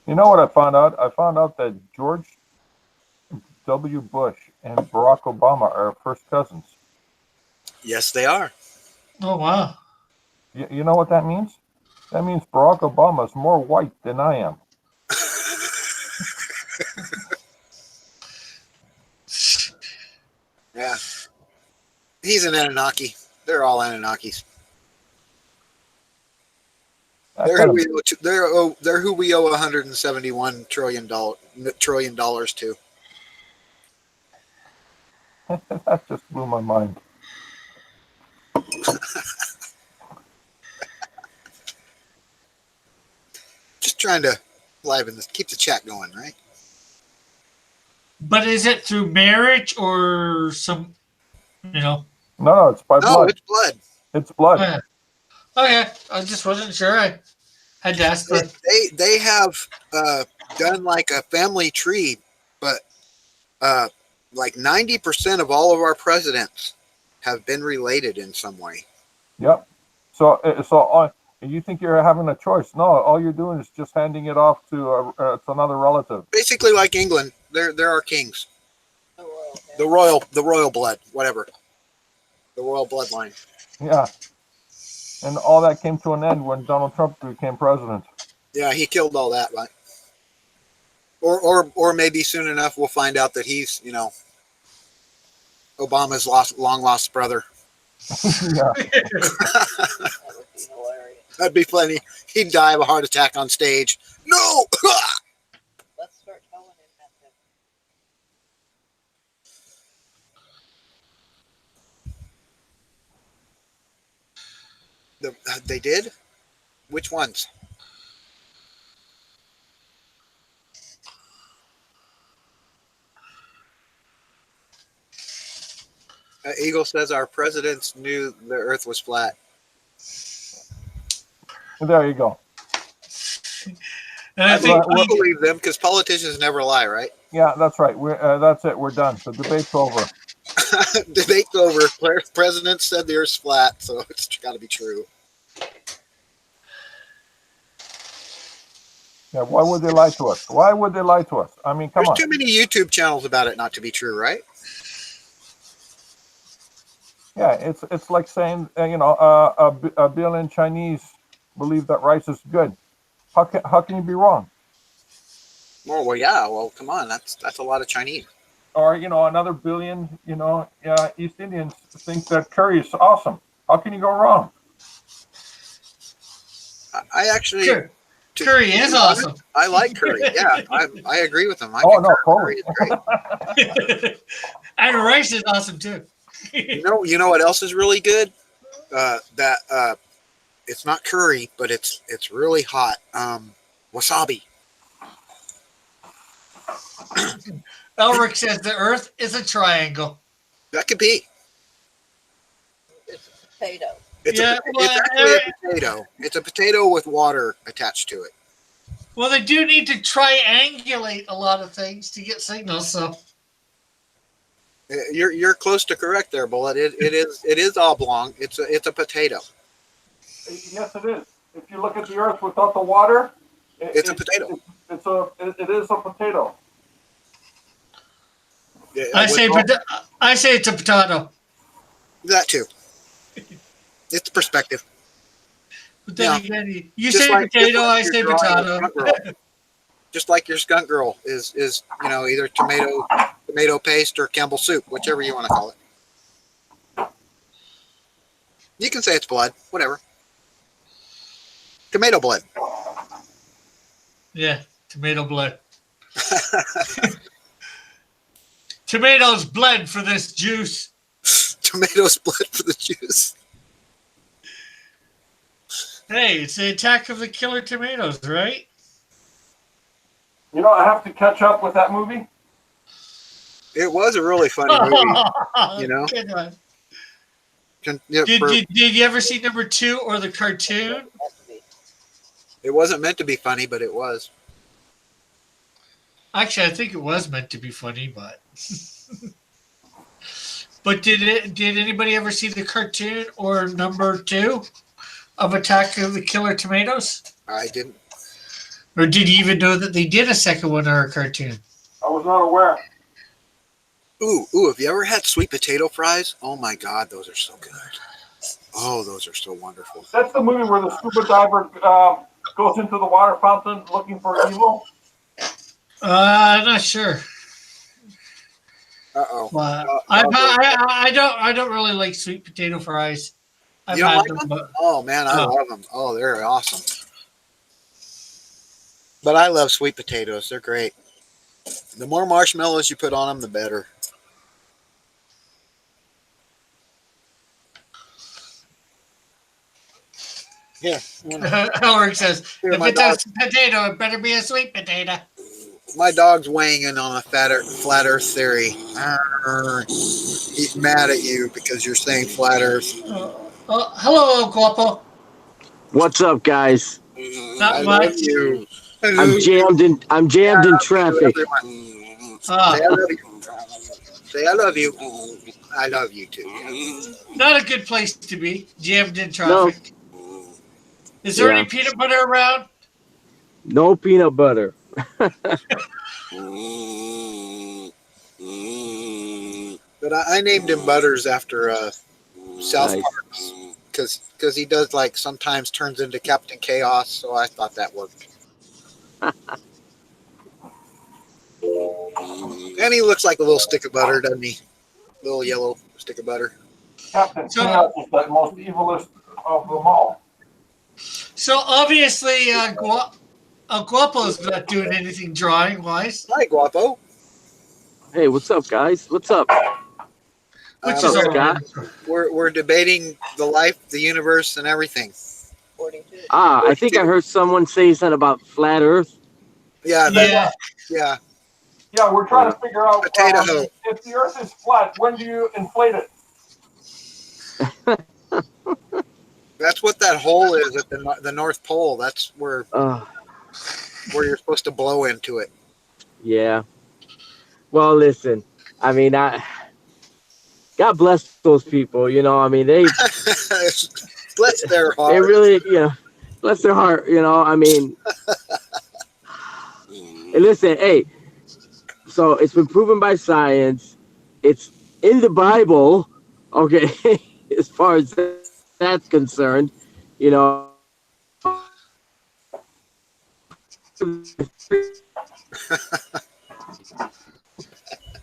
You know what I found out? I found out that George W. Bush and Barack Obama are first cousins.
Yes, they are.
Oh, wow.
You know what that means? That means Barack Obama is more white than I am.
Yeah. He's an Anunnaki. They're all Anunnakis. They're who we owe $171 trillion to.
That just blew my mind.
Just trying to liven this, keep the chat going, right?
But is it through marriage or some,
No, it's by blood.
No, it's blood.
It's blood.
Okay, I just wasn't sure. I had to ask.
They have done like a family tree, but like 90% of all of our presidents have been related in some way.
Yep. So you think you're having a choice? No, all you're doing is just handing it off to another relative.
Basically, like England, there are kings.
The royal family.
The royal blood, whatever. The royal bloodline.
Yeah. And all that came to an end when Donald Trump became president.
Yeah, he killed all that, right? Or maybe soon enough we'll find out that he's, Obama's long lost brother.
Yeah.
That would be hilarious.
That'd be funny. He'd die of a heart attack on stage. No!
Let's start telling him that.
They did? Which ones? Eagle says our presidents knew the earth was flat.
There you go.
And I think
I believe them because politicians never lie, right?
Yeah, that's right. That's it. We're done. The debate's over.
Debate's over. President said the earth's flat, so it's got to be true.
Yeah, why would they lie to us? Why would they lie to us? I mean, come
There's
on.
too many YouTube channels about it not to be true, right?
Yeah, it's like saying a billion Chinese believe that rice is good. How can you be wrong?
Well, yeah. Well, come on. That's a lot of Chinese.
Or another billion East Indians think that curry is awesome. How can you go wrong?
I actually
curry is awesome.
I like curry. Yeah, I agree with them.
Totally.
Curry is great.
And rice is awesome too.
You know what else is really good? It's not curry, but it's really hot. Wasabi.
Elric says the earth is a triangle.
That could be.
It's a potato.
It's actually a potato. It's a potato with water attached to it.
Well, they do need to triangulate a lot of things to get signals, so.
You're close to correct there, Bullet. It is oblong. It's a potato.
Yes, it is. If you look at the earth without the water,
It's a potato.
It is a potato.
Yeah,
I say it's a potato.
that too. It's perspective.
But then again, you
Just
say
like-
potato, I
just
say
like your drawing of
potato.
Skunk Girl. Just like your skunk girl is either tomato paste or Campbell soup, whichever you want to call it. You can say it's blood, whatever. Tomato blood.
Yeah, tomato blood. Tomatoes bled for this juice.
Tomatoes blood for the juice.
Hey, it's the attack of the killer tomatoes, right?
I have to catch up with that movie.
It was a really funny movie.
Good one.
Yeah,
Did you ever see number 2 or the cartoon?
it wasn't meant to be funny, but it was.
Actually, I think it was meant to be funny, but but did anybody ever see the cartoon or number 2 of Attack of the Killer Tomatoes?
I didn't.
Or did you even know that they did a second one or a cartoon?
I was not aware.
Ooh, have you ever had sweet potato fries? Oh my God, those are so good. Oh, those are so wonderful.
That's the movie where the scuba diver goes into the water fountain looking for evil.
I'm not sure.
Uh-oh.
But I don't really like sweet potato fries. I've
You don't
had
like
them,
them?
but
Oh man, I love them. Oh, they're awesome. But I love sweet potatoes. They're great. The more marshmallows you put on them, the better. Yeah.
Howard says,
Here,
if
my
it's a potato, it better be a sweet potato.
My dog's weighing in on a flat Earth theory. He's mad at you because you're saying flat Earth.
Hello, Guapo.
What's up, guys?
Not
I
much.
love you.
I'm jammed in traffic.
Say I love you. Say I love you. I love you too.
Not a good place to be, jammed in
No,
traffic. Is there
yeah,
any peanut butter around?
no peanut butter.
But I named him Butters after South
Nice.
Park because he does like sometimes turns into Captain Chaos, so I thought that worked. And he looks like a little stick of butter, doesn't he? Little yellow stick of butter.
Captain
So-
Chaos is the most evilest of them all.
So obviously, Guapo's not doing anything drawing wise,
Hi, Guapo.
Hey, what's up, guys? What's up?
which
Uh,
is
What's up,
all right.
Scott?
We're debating the life, the universe, and everything.
42.
I think I heard someone say something about flat Earth.
Yeah,
Yeah.
yeah.
Yeah, we're trying to figure out
Potato hoe.
if the Earth is flat, when do you inflate it?
That's what that hole is at the North Pole. That's where
Uh,
you're supposed to blow into it.
yeah. Well, listen. I mean, God bless those people. You know, I mean,
Bless their
they
heart.
really, bless their heart. You know, I mean, and listen, hey. So it's been proven by science. It's in the Bible. Okay, as far as that's concerned, you know.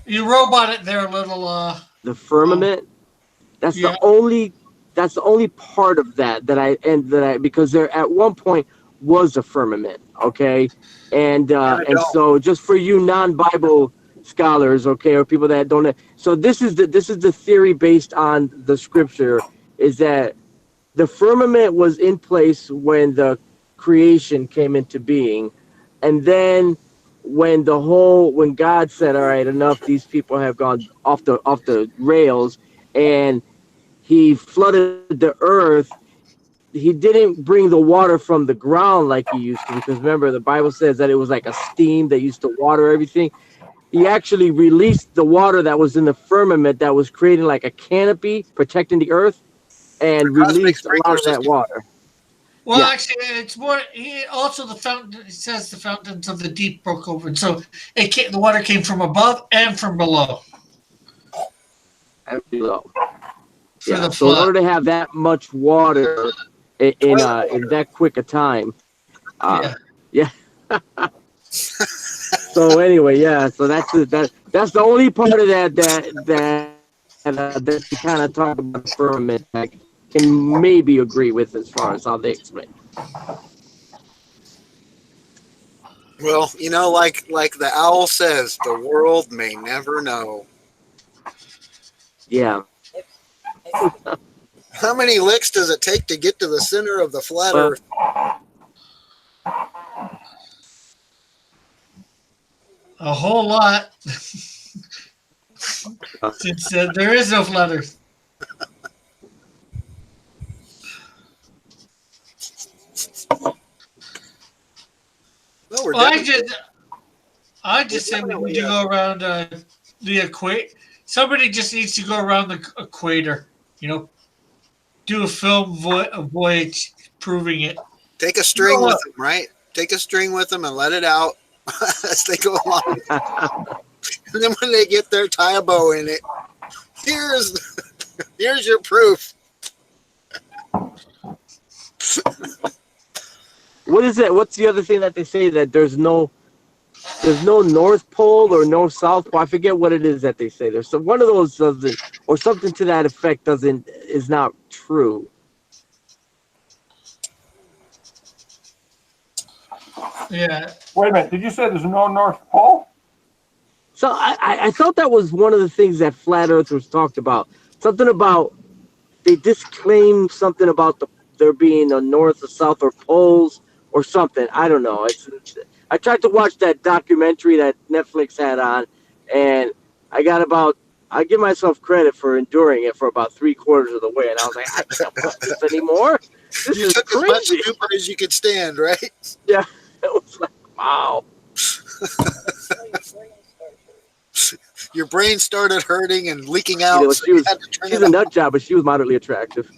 You robot it there a little.
The firmament. That's
Yeah.
the only part of that because there at one point was a firmament, okay, and so just for you non-Bible scholars, okay, or people that don't know, so this is the theory based on the scripture, is that the firmament was in place when the creation came into being, and then when God said, all right, enough, these people have gone off the rails, and he flooded the earth. He didn't bring the water from the ground like he used to, because remember the Bible says that it was like a steam that used to water everything. He actually released the water that was in the firmament that was creating like a canopy protecting the earth, and released a lot of that water.
Well,
Yeah.
actually, it's more. He also the fountain. It says the fountains of the deep broke open, so the water came from above and from below
And below.
for the
So in
flood.
order to have that much water in that quick a time, yeah. So anyway, yeah. So that's the only part of that you kind of talk about the firmament that I can maybe agree with as far as how they explain.
Well, like the owl says, the world may never know.
Yeah.
How many licks does it take to get to the center of the flat
Well,
Earth?
A whole lot. Since there is no flat Earth.
Well, we're
Well,
definitely-
I just say we need to go around the equator. Somebody just needs to go around the equator. Do a film voyage proving it.
take a string with them, right? Take a string with them and let it out as they go along. And then when they get there, tie a bow in it. Here's your proof.
what is it? What's the other thing that they say, that there's no North Pole or no South Pole? I forget what it is that they say. There's one of those doesn't, or something to that effect is not true.
Yeah.
Wait a minute, did you say there's no North Pole?
So I thought that was one of the things that Flat Earthers talked about. Something about, they disclaimed something about there being a North or South or poles or something. I don't know. I tried to watch that documentary that Netflix had on, and I give myself credit for enduring it for about 3/4 of the way, and I was like, I can't watch this anymore. This
You
is
took as much
crazy.
super as you could stand, right?
Yeah, it was like, wow.
your brain started hurting and leaking
You
out.
know,
So you had to turn
she's
it
a
off.
nut job, but she was moderately attractive.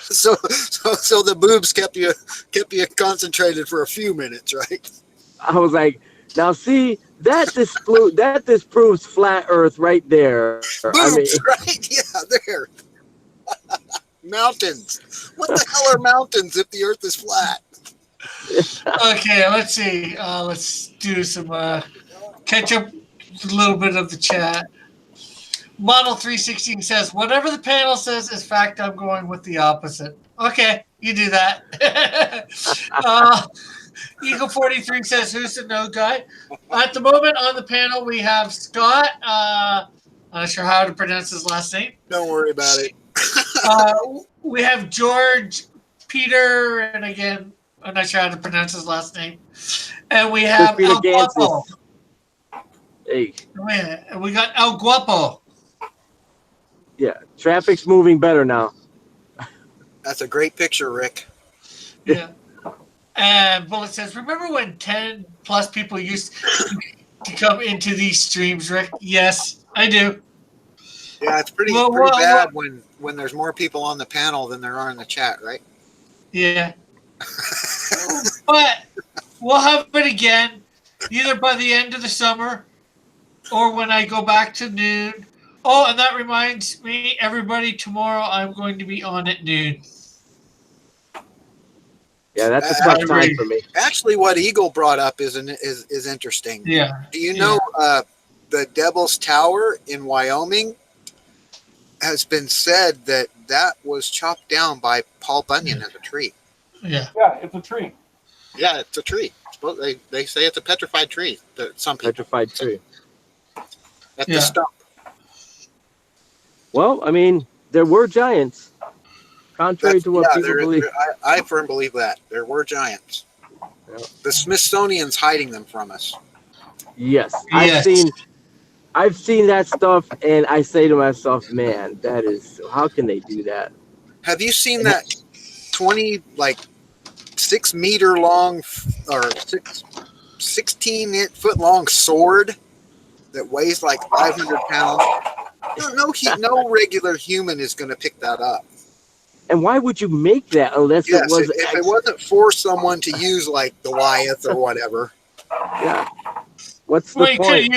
So the boobs kept you concentrated for a few minutes, right?
I was like, now see, that disproves flat Earth right there. I mean,
Boobs, right? Yeah, there. Mountains. What the hell are mountains if the Earth is flat?
Okay, let's see. Let's do some catch up a little bit of the chat. Model 316 says, whatever the panel says is fact, I'm going with the opposite. Okay, you do that. Eagle 43 says, who's the no guy? At the moment on the panel, we have Scott. I'm not sure how to pronounce his last name.
Don't worry about it.
We have George, Peter, and again, I'm not sure how to pronounce his last name. And we have
Peter
El Guapo.
Hey,
And we got El Guapo.
yeah, traffic's moving better now.
That's a great picture, Rick.
Yeah. And Bullet says, remember when 10 plus people used to come into these streams, Rick? Yes, I do.
Yeah, it's pretty bad when there's more people on the panel than there are in the chat, right?
Yeah. But we'll have it again, either by the end of the summer or when I go back to noon. Oh, and that reminds me, everybody, tomorrow I'm going to be on at noon.
Yeah, that's a tough time for me.
Actually, what Eagle brought up is interesting.
Yeah.
Do you know the Devil's Tower in Wyoming has been said that was chopped down by Paul Bunyan as a tree?
Yeah.
Yeah, it's a tree.
Yeah, it's a tree. They say it's a petrified tree. Some people
Petrified tree.
at the stump.
Well, I mean, there were giants. Contrary to what people believe.
I firmly believe that. There were giants.
Yeah.
The Smithsonian's hiding them from us.
Yes.
Yes.
I've seen that stuff, and I say to myself, man, how can they do that?
Have you seen that 6 meter long or 16 foot long sword that weighs like 500 pounds? No regular human is going to pick that up.
And why would you make that unless it was?
If it wasn't for someone to use like the Wyeth or whatever.
Yeah. What's the
Well,
point?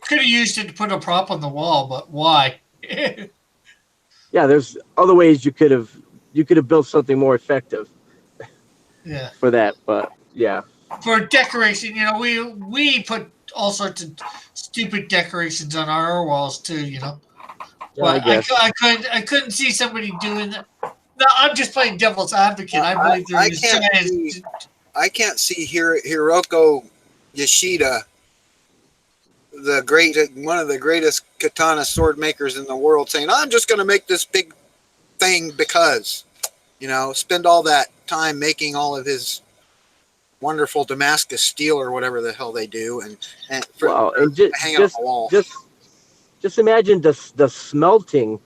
could have used it to put a prop on the wall, but why?
Yeah, there's other ways you could have built something more effective.
Yeah.
For that, but yeah.
For decoration, we put all sorts of stupid decorations on our walls too,
Yeah,
But
I guess.
I couldn't see somebody doing that. No, I'm just playing devil's advocate. I believe there is giants.
I can't see Hiroko Yoshida, one of the greatest katana sword makers in the world, saying, "I'm just going to make this big thing because, spend all that time making all of his wonderful Damascus steel or whatever the hell they do, and hang it on the wall."
Just imagine the smelting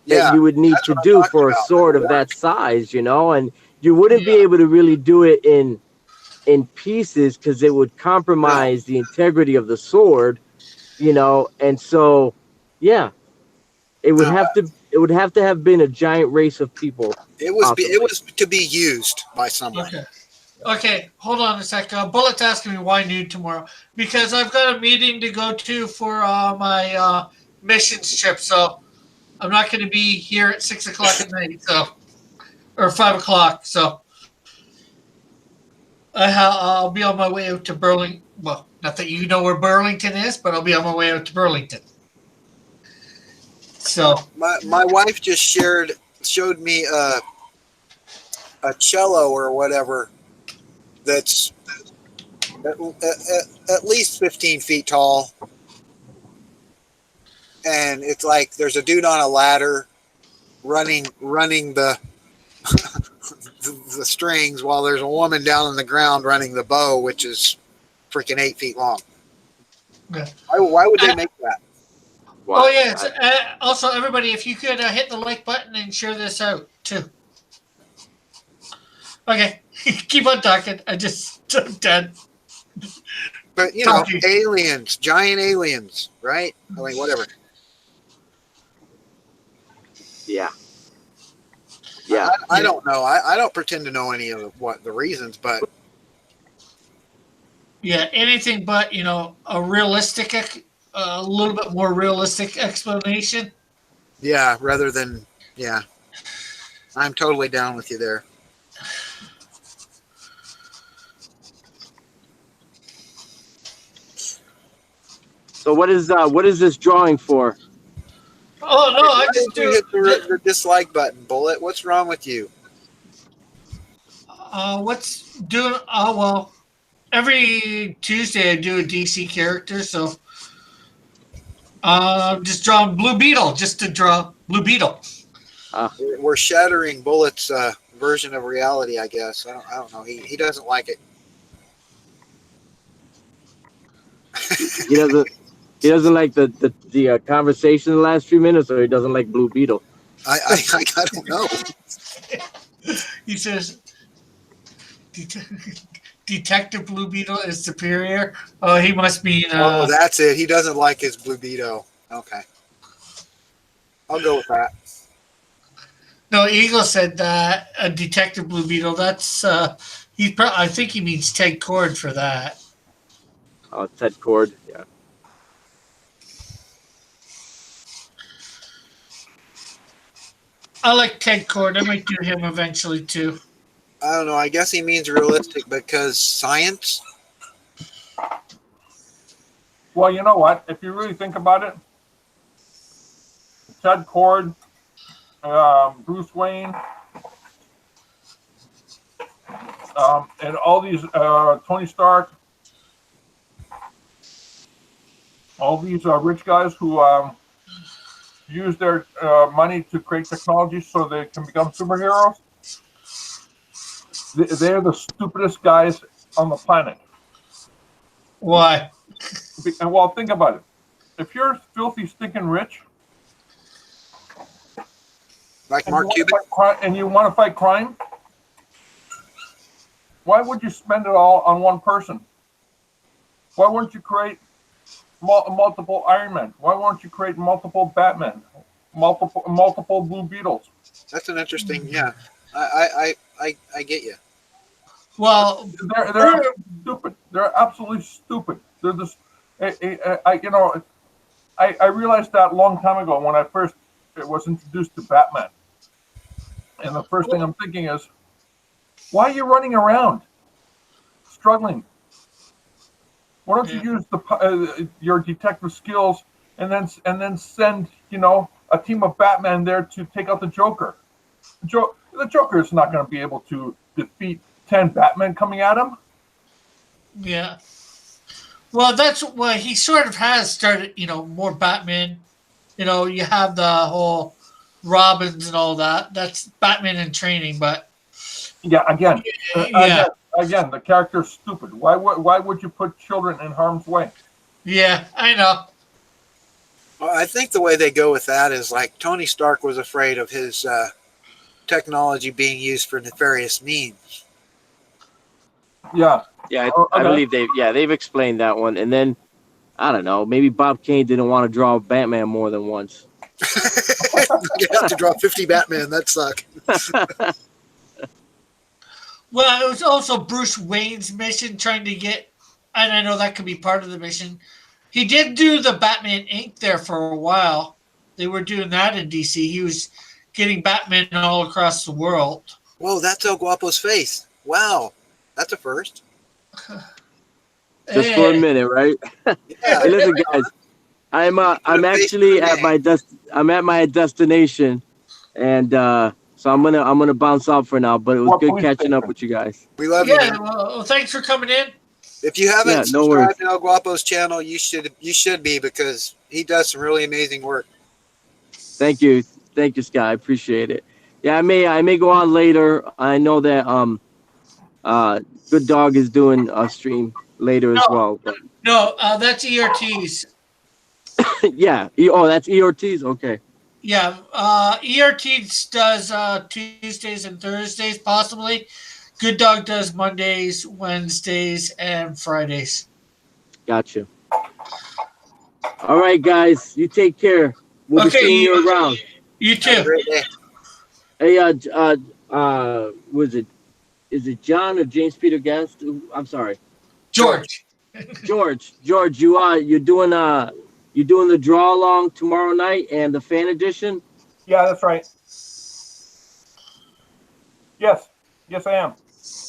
that you would need to do for a sword of that size, and you wouldn't be able to really do it in pieces because it would compromise the integrity of the sword, and so it would have to have been a giant race of people.
It was to be used by someone.
Okay, hold on a sec. Bullet's asking me why noon tomorrow. Because I've got a meeting to go to for my missions trip, so I'm not going to be here at 6 o'clock at night, or 5 o'clock, so I'll be on my way out to Burlington. Well, not that you know where Burlington is, but I'll be on my way out to Burlington. So
my wife just showed me a cello or whatever that's at least 15 feet tall, and it's like there's a dude on a ladder running the the strings while there's a woman down on the ground running the bow, which is freaking 8 feet long.
Yeah.
Why would they make that?
Wow.
Oh yes. Also, everybody, if you could hit the like button and share this out too. Okay, keep on talking. I'm done.
But
Talk to you.
aliens, giant aliens, right? I mean, whatever.
Yeah. Yeah.
I don't know. I don't pretend to know any of the reasons, but
Yeah, anything but a realistic, a little bit more realistic explanation.
yeah, rather than yeah, I'm totally down with you there.
So what is this drawing for?
Oh no, I
Why
just
did you
do.
hit the dislike button, Bullet? What's wrong with you?
What's doing? Oh well, every Tuesday I do a DC character, so just drawing Blue Beetle just to draw Blue Beetle.
We're shattering Bullet's version of reality, I guess. I don't know. He doesn't like it.
He doesn't like the conversation in the last few minutes, or he doesn't like Blue Beetle.
I don't know.
He says Detective Blue Beetle is superior. Oh, he must mean.
Oh, that's it. He doesn't like his Blue Beetle. Okay, I'll go with that.
No, Eagle said that Detective Blue Beetle. That's I think he means Ted Cord for that.
Oh, Ted Cord. Yeah.
I like Ted Cord. I might do him eventually too.
I don't know. I guess he means realistic because science.
Well, you know what? If you really think about it, Ted Cord, Bruce Wayne, and all these Tony Stark, all these rich guys who use their money to create technology so they can become superheroes. They're the stupidest guys on the planet.
Why?
Well, think about it. If you're filthy, stinking rich,
Like Mark Cuban?
and you want to fight crime, why would you spend it all on one person? Why wouldn't you create multiple Iron Men? Why won't you create multiple Batmen, multiple Blue Beetles?
That's an interesting. Yeah, I get you.
Well,
They're stupid. They're absolutely stupid. They're just, I realized that a long time ago when I first was introduced to Batman. And the first thing I'm thinking is, why are you running around, struggling? Why don't you use your detective skills and then send a team of Batman there to take out the Joker? The Joker is not going to be able to defeat 10 Batmen coming at him.
yeah. Well, that's what he sort of has started. More Batman. You have the whole Robins and all that. That's Batman in training, but
Yeah, again,
yeah,
again, the character's stupid. Why would you put children in harm's way?
yeah, I know.
Well, I think the way they go with that is like Tony Stark was afraid of his technology being used for nefarious means.
Yeah.
Yeah, I
Okay.
believe they've explained that one. And then I don't know, maybe Bob Kane didn't want to draw Batman more than once.
You have to draw 50 Batman. That suck.
Well, it was also Bruce Wayne's mission trying to get, and I know that could be part of the mission. He did do the Batman Inc. there for a while. They were doing that in DC. He was getting Batman all across the world.
Whoa, that's El Guapo's face. Wow, that's a first.
Just for a minute, right?
Yeah.
Hey, listen, guys, I'm actually at my destination, and so I'm gonna bounce out for now. But it was
What
good
police
catching up
station?
with you guys.
We love you,
Yeah,
man.
well, thanks for coming in.
If you haven't
Yeah, no worries.
subscribed to El Guapo's channel, you should be because he does some really amazing work.
Thank you, Scott. I appreciate it. Yeah, I may go on later. I know that Good Dog is doing a stream later as well. But
No, that's ERTs.
yeah, that's ERTs. Okay.
Yeah, ERTs does Tuesdays and Thursdays, possibly. Good Dog does Mondays, Wednesdays, and Fridays.
Gotcha. All right, guys. You take care. We'll be
Okay,
seeing you around.
You
Have a
too.
great day.
Hey, was it? Is it John or James Peter Guest? I'm sorry,
George.
George. George, you doing the draw along tomorrow night and the fan edition?
Yeah, that's right. Yes, yes, I am.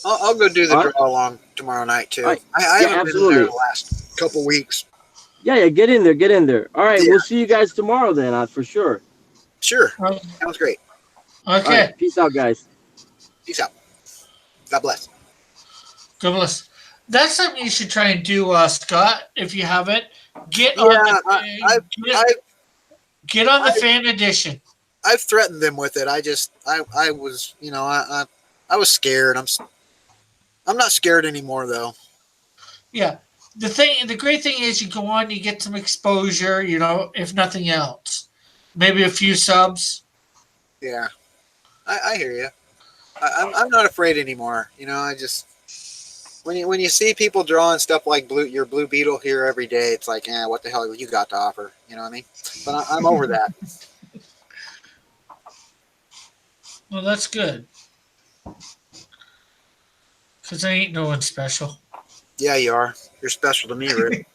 I'll go do the
All right.
draw along tomorrow night
All
too.
right.
I
Yeah,
haven't been in there
absolutely.
the last couple weeks.
Yeah, get in there, get in there. All right,
Yeah,
we'll see you guys tomorrow then, for sure.
sure. Sounds great.
All
Okay.
right, peace out, guys.
Peace out. God bless.
Good bless. That's something you should try and do, Scott. If you haven't, get
Yeah,
on the
I've
get on the
I've,
fan edition.
I've threatened them with it. I was I was scared. I'm not scared anymore though.
Yeah. The great thing is you go on, you get some exposure. If nothing else, maybe a few subs.
Yeah, I hear you. I'm not afraid anymore. I just when you see people drawing stuff like your Blue Beetle here every day, it's like, what the hell you got to offer? You know what I mean? But I'm over that.
Well, that's good because I ain't no one special.
Yeah, you are. You're special to me, Rick.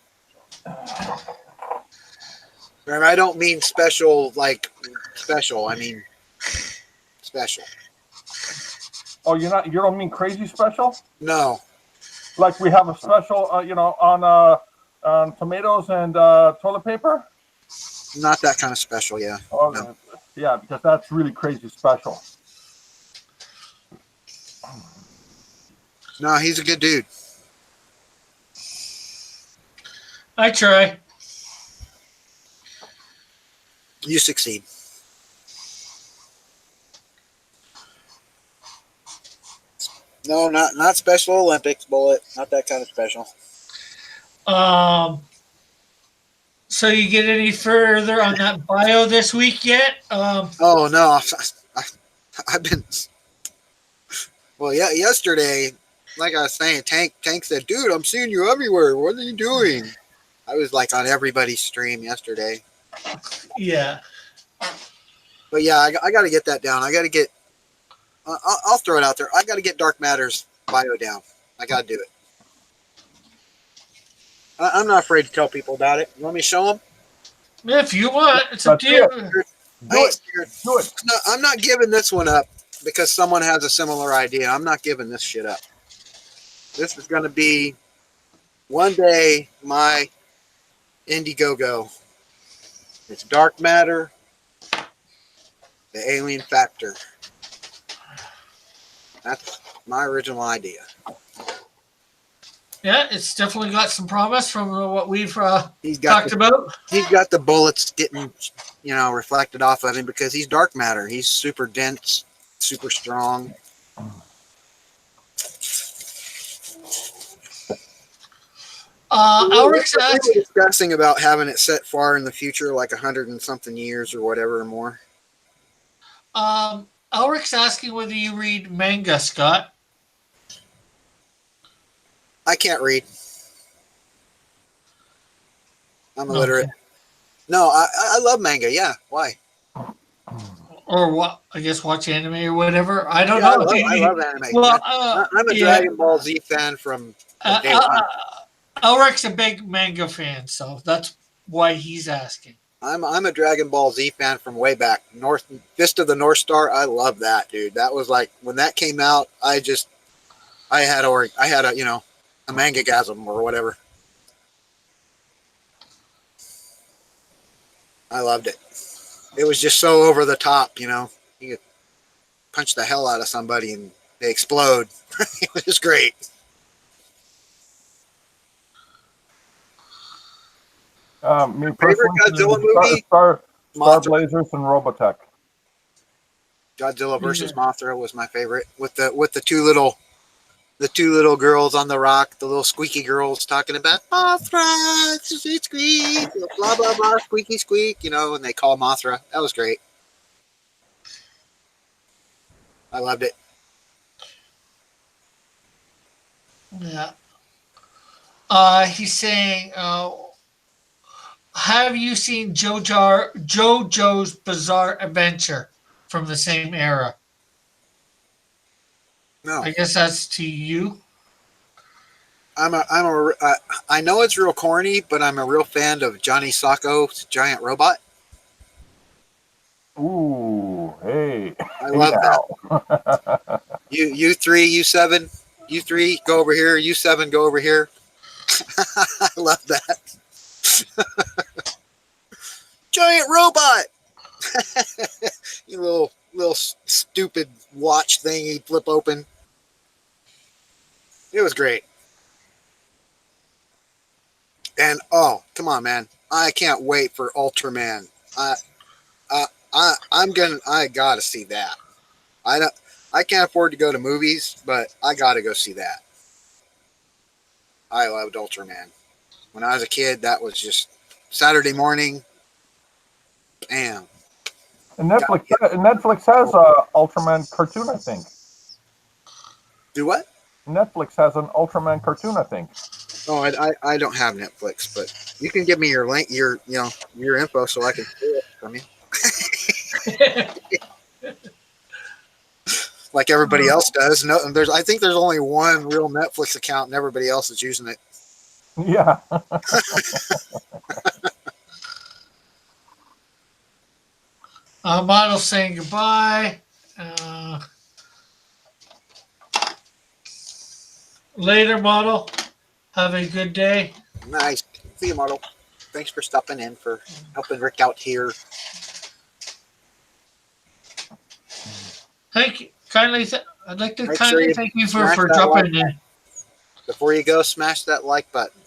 And I don't mean special like special. I mean special.
Oh, you don't mean crazy special?
No,
Like we have a special, on tomatoes and toilet paper?
not that kind of special. Yeah.
Oh,
No.
yeah, because that's really crazy special.
No, he's a good dude.
I try.
You succeed. No, not Special Olympics, Bullet. Not that kind of special.
Um. So you get any further on that bio this week yet?
Oh no, I've been. Well, yeah. Yesterday, like I was saying, Tank said, "Dude, I'm seeing you everywhere. What are you doing?" I was like on everybody's stream yesterday.
Yeah.
But yeah, I got to get that down. I got to get. I'll throw it out there. I got to get Dark Matter's bio down. I got to do it. I'm not afraid to tell people about it. You want me to show them?
If you want, it's up to you.
I ain't scared.
Do it.
No, I'm not giving this one up because someone has a similar idea. I'm not giving this shit up. This is going to be one day my Indiegogo. It's Dark Matter, the Alien Factor. That's my original idea.
Yeah, it's definitely got some promise from what we've
He's got
talked about.
He's got the bullets getting, reflected off of him because he's dark matter. He's super dense, super strong.
Alex
We were
asked,
discussing about having it set far in the future, like 100 and something years or whatever or more.
Alex asking whether you read manga, Scott.
I can't read. I'm illiterate.
Okay.
No, I love manga. Yeah, why?
Or what? I guess watch anime or whatever. I don't
Yeah,
know.
I love anime.
Well,
I'm a
yeah.
Dragon Ball Z fan from day one.
Elric's a big manga fan, so that's why he's asking.
I'm a Dragon Ball Z fan from way back. Fist of the North Star. I love that, dude. That was like when that came out. I had a manga-gasm or whatever. I loved it. It was just so over the top, You could punch the hell out of somebody and they explode. It was great.
Me
Favorite
personally,
Godzilla movie?
Star
Mothra.
Blazers and Robotech.
Godzilla versus Mothra was my favorite. With the two little girls on the rock, the little squeaky girls talking about Mothra, it's squeak, blah blah blah, squeaky squeak, and they call Mothra. That was great. I loved it.
Yeah. He's saying, have you seen JoJo's Bizarre Adventure from the same era?
No,
I guess that's to you.
I know it's real corny, but I'm a real fan of Johnny Sacco's Giant Robot.
Ooh, hey,
I
hey
love that.
now.
You three, you seven, you three go over here. You seven go over here. I love that. Giant Robot. You little stupid watch thing he flip open. It was great. And oh, come on, man! I can't wait for Ultraman. I I gotta see that. I don't. I can't afford to go to movies, but I gotta go see that. I loved Ultraman. When I was a kid, that was just Saturday morning. Bam.
And
Got
Netflix has a Ultraman cartoon, I think.
do what?
Netflix has an Ultraman cartoon, I think.
Oh, I don't have Netflix, but you can give me your link, your info, so I can see it from you, like everybody else does. No, I think there's only one real Netflix account, and everybody else is using it.
Yeah.
Model saying goodbye. Uh, Later, model. Have a good day.
Nice. See you, model. Thanks for stopping in, for helping Rick out here.
Thank you. I'd like to
Make sure
kindly
you
thank you
smash
for
that like
dropping in.
before you go. Smash that like button.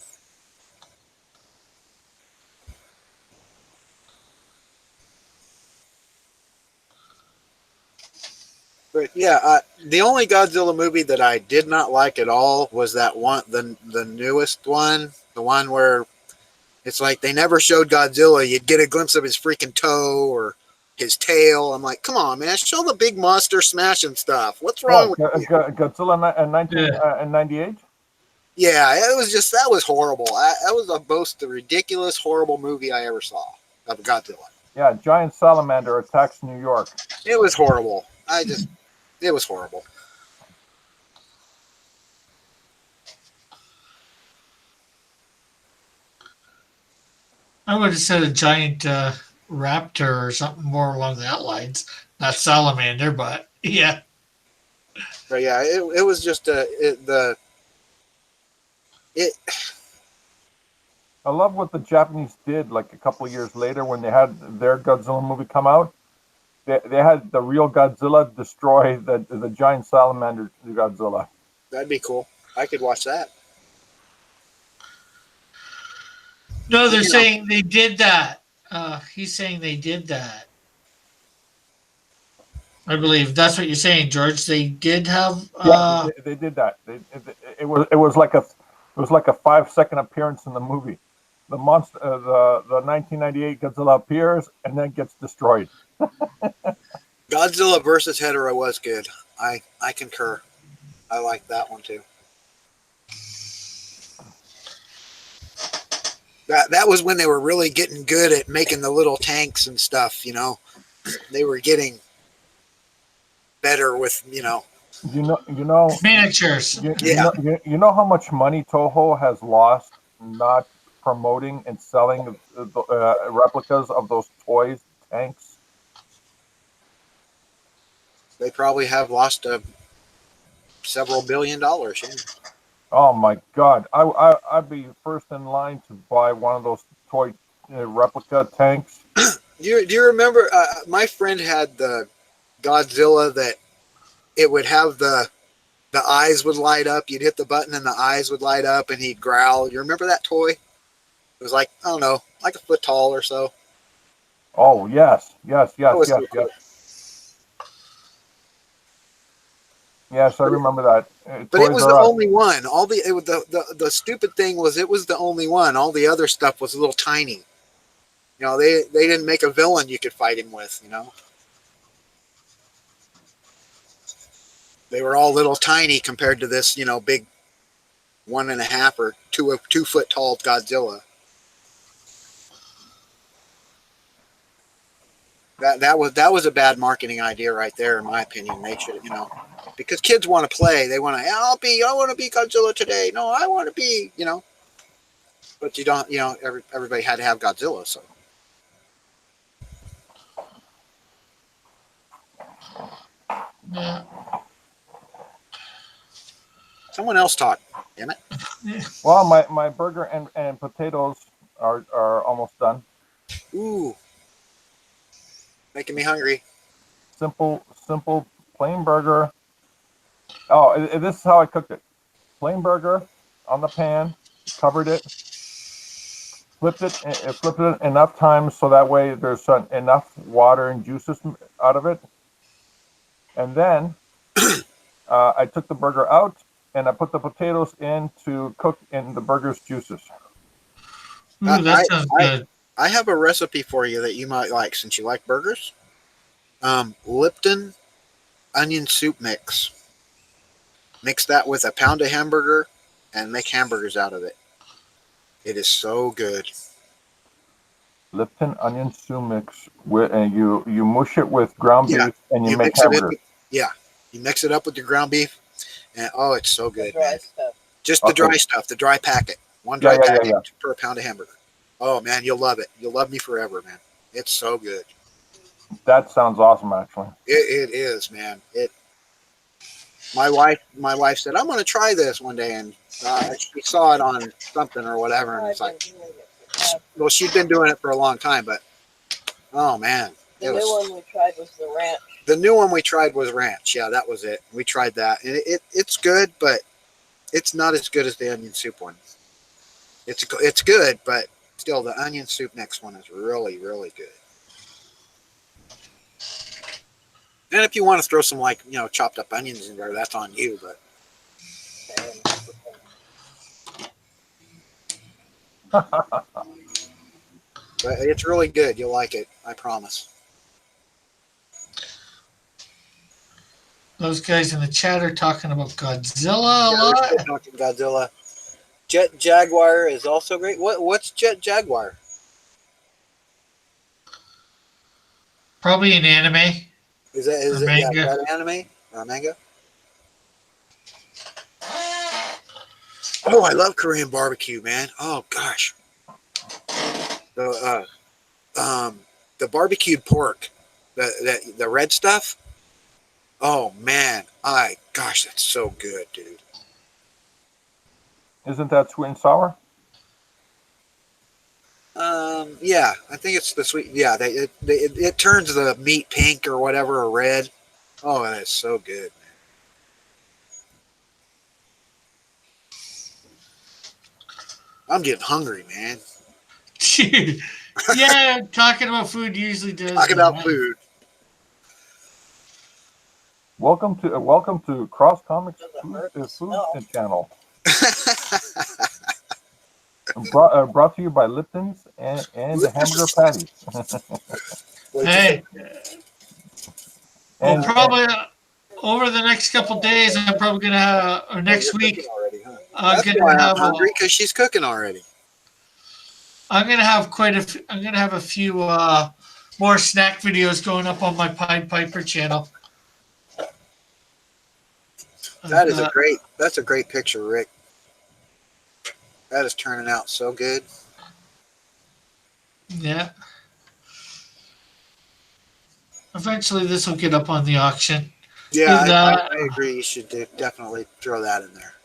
But yeah, the only Godzilla movie that I did not like at all was that one, the newest one, the one where it's like they never showed Godzilla. You'd get a glimpse of his freaking toe or his tail. I'm like, come on, man, show the big monster smashing stuff. What's wrong
What?
with you?
Godzilla in
Yeah.
1998?
Yeah, it was just that was horrible. That was the most ridiculous, horrible movie I ever saw of Godzilla.
Yeah, giant salamander attacks New York.
It was horrible. It was horrible.
I would have said a giant raptor or something more along that lines. Not salamander, but yeah.
But yeah, it was just it.
I love what the Japanese did like a couple of years later when they had their Godzilla movie come out. They had the real Godzilla destroy the giant salamander Godzilla.
That'd be cool. I could watch that.
No, they're
You know,
saying they did that. He's saying they did that. I believe that's what you're saying, George. They did have.
Yeah, they did that. It was like a 5-second appearance in the movie. The monster, the 1998 Godzilla appears and then gets destroyed.
Godzilla versus Hedorah was good. I concur. I like that one too. That was when they were really getting good at making the little tanks and stuff. They were getting better with
Miniatures.
Yeah.
You know how much money Toho has lost not promoting and selling replicas of those toys tanks.
They probably have lost several $billions. Yeah.
Oh my God! I'd be first in line to buy one of those toy replica tanks.
Do you remember? My friend had the Godzilla that it would have the eyes would light up. You'd hit the button and the eyes would light up and he'd growl. You remember that toy? It was like, I don't know, like a foot tall or so.
Oh yes.
So cool.
Yes, I remember that.
But it was the only one. The stupid thing was it was the only one. All the other stuff was a little tiny. They didn't make a villain you could fight him with. They were all little tiny compared to this, big 1.5 or 2 foot tall Godzilla. That was a bad marketing idea right there, in my opinion. They should, because kids want to play. They want to. I want to be Godzilla today. No, I want to be. But you don't. Everybody had to have Godzilla. So
Yeah.
someone else talk. Damn it.
Well, my burger and potatoes are almost done.
Ooh, making me hungry.
Simple, plain burger. Oh, this is how I cooked it. Plain burger on the pan, covered it, flipped it enough times so that way there's enough water and juices out of it. And then I took the burger out and I put the potatoes in to cook in the burger's juices.
Ooh, that sounds good.
I have a recipe for you that you might like since you like burgers. Lipton onion soup mix. Mix that with a pound of hamburger and make hamburgers out of it. It is so good.
Lipton onion soup mix and you mush it with ground beef and you make hamburgers.
You mix it up with your ground beef, and it's so good,
The dry
man.
stuff.
Just the dry stuff, the dry packet. One dry packet per pound of hamburger. Oh man, you'll love it. You'll love me forever, man. It's so good.
That sounds awesome, actually.
It is, man. My wife said, I'm going to try this one day, and she saw it on something or whatever, and it's like, well, she'd been doing it for a long time, but oh man,
The new one we tried was the ranch.
The new one we tried was ranch. Yeah, that was it. We tried that, and it's good, but it's not as good as the onion soup one. It's good, but still, the onion soup mix one is really, really good. And if you want to throw some chopped up onions in there, that's on you. But it's really good. You'll like it. I promise.
Those guys in the chat are talking about Godzilla a lot.
We're still talking Godzilla. Jet Jaguar is also great. What's Jet Jaguar?
Probably an anime.
Is it
manga.
that anime or manga? Oh, I love Korean barbecue, man. Oh gosh, the barbecued pork, the red stuff. Oh man, that's so good, dude.
Isn't that sweet and sour?
Yeah, I think it's the sweet. Yeah, it turns the meat pink or whatever or red. Oh, and it's so good, man. I'm getting hungry, man.
Yeah, talking about food usually does.
Talk about food.
Welcome to Cross Comics Food Channel. Brought to you by Lipton's and the hamburger patties.
Hey, well, probably over the next couple days, I'm probably gonna have, or next week,
already, huh?
I'm
That's
gonna
why I'm
have
hungry, because she's cooking already.
I'm gonna have a few more snack videos going up on my Pied Piper channel.
That's a great picture, Rick. That is turning out so good.
Yeah. Eventually, this will get up on the auction.
Yeah, I agree. You should definitely throw that in there.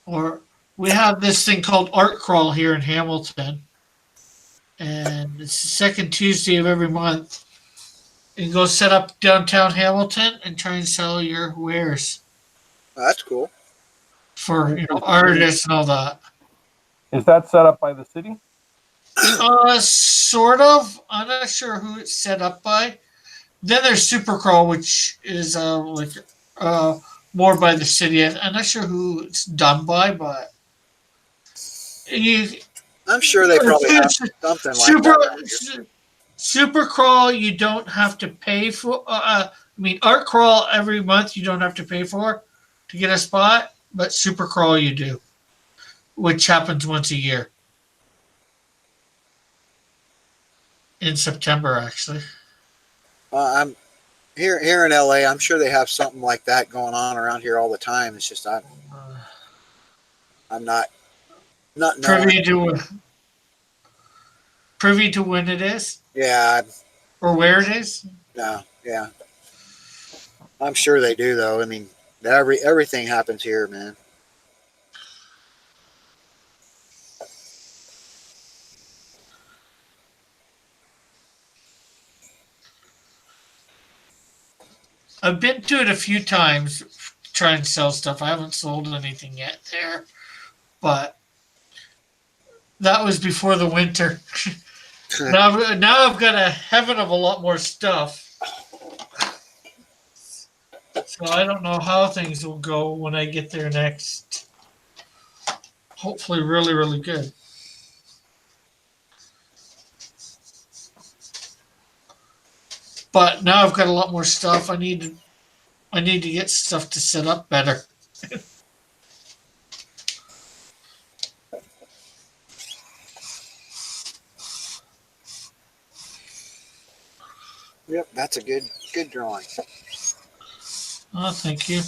Or we have this thing called Art Crawl here in Hamilton, and it's the second Tuesday of every month. You can go set up downtown Hamilton and try and sell your wares.
Oh, that's cool.
For artists and all that.
Is that set up by the city?
Sort of. I'm not sure who it's set up by. Then there's Supercrawl, which is more by the city. I'm not sure who it's done by, but
I'm sure they probably have something like that.
Supercrawl, you don't have to pay for. Art Crawl every month you don't have to pay for to get a spot, but super crawl you do, which happens once a year in September, actually.
I'm here in LA. I'm sure they have something like that going on around here all the time. It's just
Uh,
I'm not knowing.
privy to privy to when it is
Yeah,
or where it is.
no, yeah. I'm sure they do though. I mean, everything happens here, man.
I've been to it a few times, try and sell stuff. I haven't sold anything yet there, but that was before the winter. Now I've got a heaven of a lot more stuff. So I don't know how things will go when I get there next. Hopefully really, really good. But now I've got a lot more stuff. I need to get stuff to set up better.
Yep, that's a good drawing.
Oh, thank you.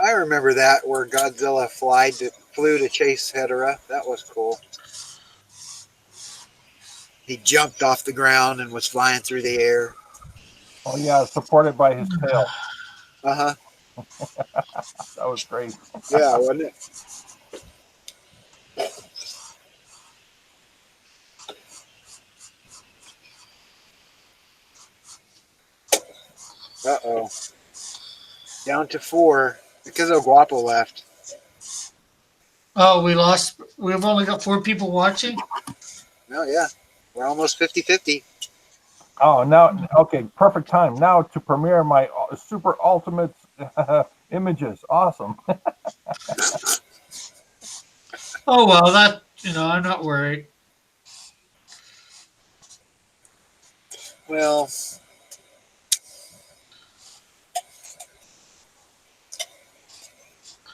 I remember that where Godzilla flew to chase Hedorah. That was cool. He jumped off the ground and was flying through the air.
Oh yeah, supported by his tail.
Uh huh.
That was great.
Yeah, wasn't it? Uh-oh. Down to 4 because Oguapo left.
Oh, we lost. We've only got 4 people watching.
Oh, yeah. We're almost 50-50.
Oh, now, okay, perfect time now to premiere my super ultimate images. Awesome.
Oh well, that I'm not worried.
Well,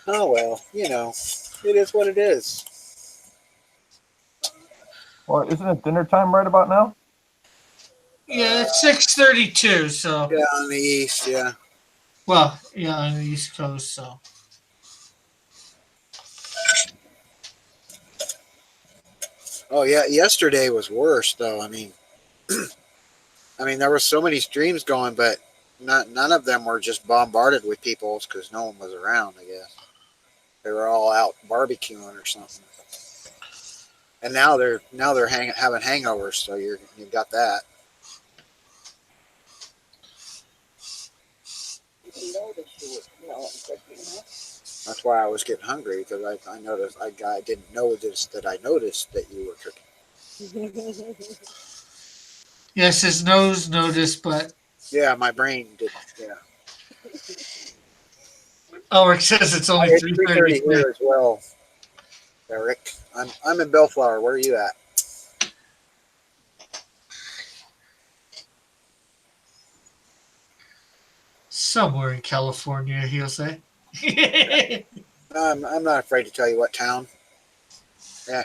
oh well, it is what it is.
Well, isn't it dinner time right about now?
Yeah, it's 6:32. So
Yeah, on the east, yeah.
well, yeah, on the East Coast. So
Oh yeah, yesterday was worse though. I mean, there were so many streams going, but none of them were just bombarded with people because no one was around. I guess they were all out barbecuing or something. And now they're having hangovers, so you've got that.
You noticed you were cooking, huh?
That's why I was getting hungry because I noticed I didn't notice that I noticed that you were cooking.
yes, his nose noticed, but
Yeah, my brain didn't. Yeah.
Eric says it's only
It's
3:30
3:30 here as well, Eric. I'm in Bellflower. Where are you at?
Somewhere in California, he'll say.
I'm not afraid to tell you what town. Yeah.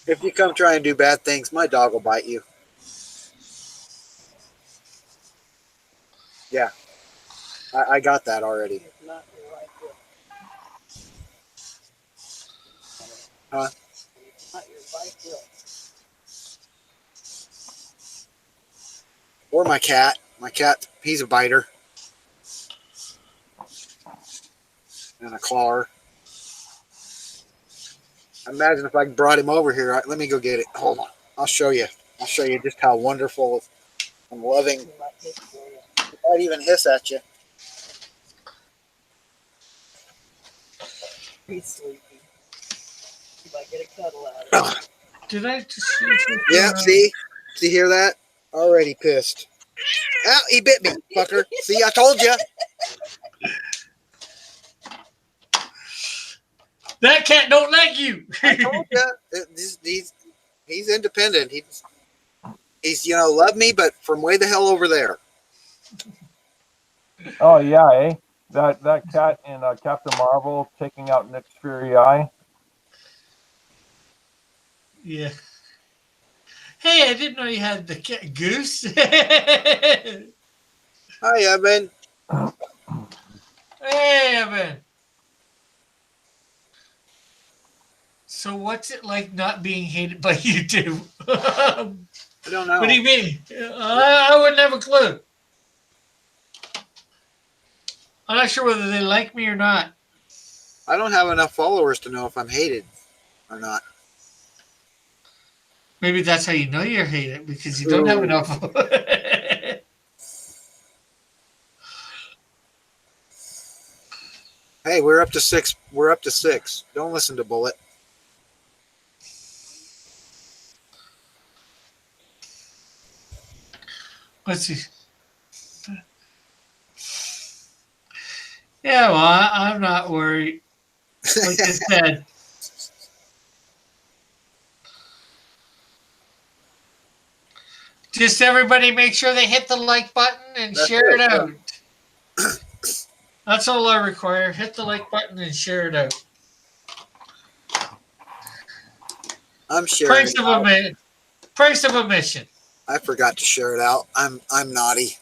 If you come try and do bad things, my dog will bite you. Yeah. I got that already.
It's not your right foot.
Huh?
It's not your right foot.
Or my cat. My cat, he's a biter. And a clawer. Imagine if I brought him over here. Let me go get it. Hold on. I'll show you. I'll show you just how wonderful and loving.
He might hiss for you.
He might even hiss at you.
He's sleepy. You might get a cuddle out of it.
Did I just see?
Yeah, see? Hear that? Already pissed. Ah, he bit me, fucker. See, I told you.
That cat don't like you.
I told you. He's independent. He's love me, but from way the hell over there.
Oh yeah, eh? That cat in Captain Marvel taking out Nick's Fury Eye.
Yeah. Hey, I didn't know you had the cat goose.
Hi, Evan.
Hey, Evan. So what's it like not being hated by YouTube?
I don't know.
What do you mean? I wouldn't have a clue. I'm not sure whether they like me or not.
I don't have enough followers to know if I'm hated or not.
Maybe that's how you know you're hated, because you don't have enough.
Hey, we're up to 6. We're up to 6. Don't listen to Bullet.
Let's see. Yeah, well, I'm not worried. Like I said, just everybody make sure they hit the like button and share it out. That's all I require. Hit the like button and share it out.
I'm sharing it out.
Price of admission.
I forgot to share it out. I'm naughty.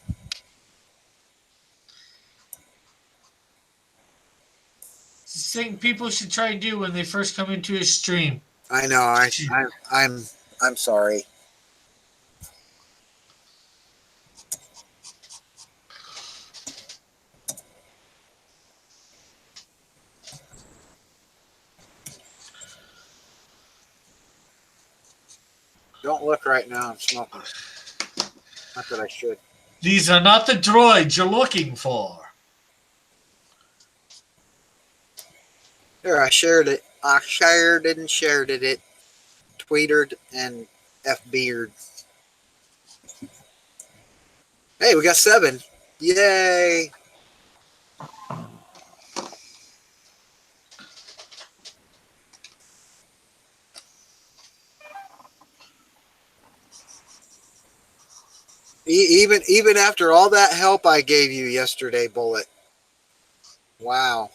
It's the thing people should try to do when they first come into a stream.
I know. I'm sorry. Don't look right now. I'm smoking. Not that I should.
These are not the droids you're looking for.
There, I shared it. I shared it and shared it. Tweetered and FB'd. Hey, we got 7. Yay. Even after all that help I gave you yesterday, Bullet. Wow.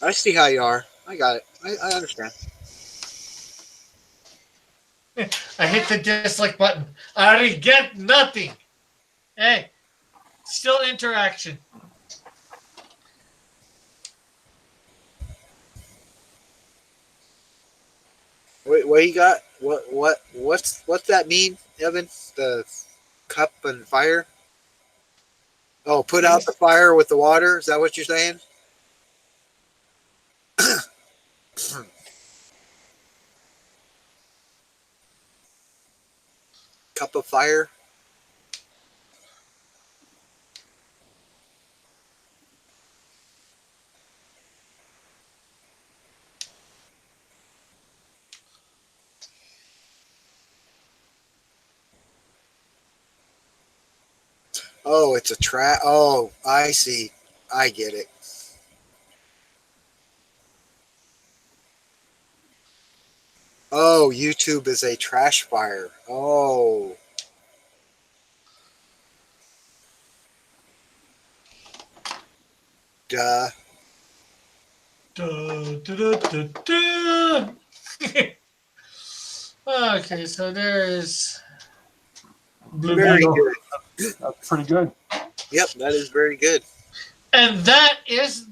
I see how you are. I got it. I understand.
I hit the dislike button. I already get nothing. Hey, still interaction.
What you got? What's that mean, Evan? The cup and fire? Oh, put out the fire with the water. Is that what you're saying? Cup of fire. Oh, it's a trap. Oh, I see. I get it. Oh, YouTube is a trash fire. Oh. Duh.
Okay, so there is Blue
Very
Beetle.
good.
That's pretty good.
Yep, that is very good.
And that is,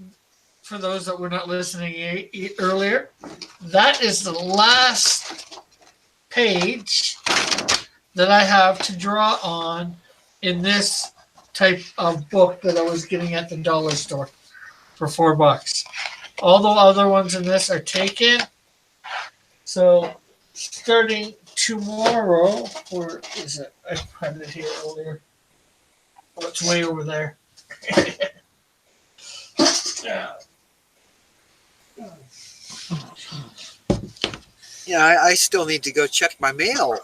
for those that were not listening earlier, that is the last page that I have to draw on in this type of book that I was getting at the dollar store for $4. All the other ones in this are taken. So starting tomorrow, where is it? I had it here earlier. Oh, it's way over there.
Yeah, I still need to go check my mail.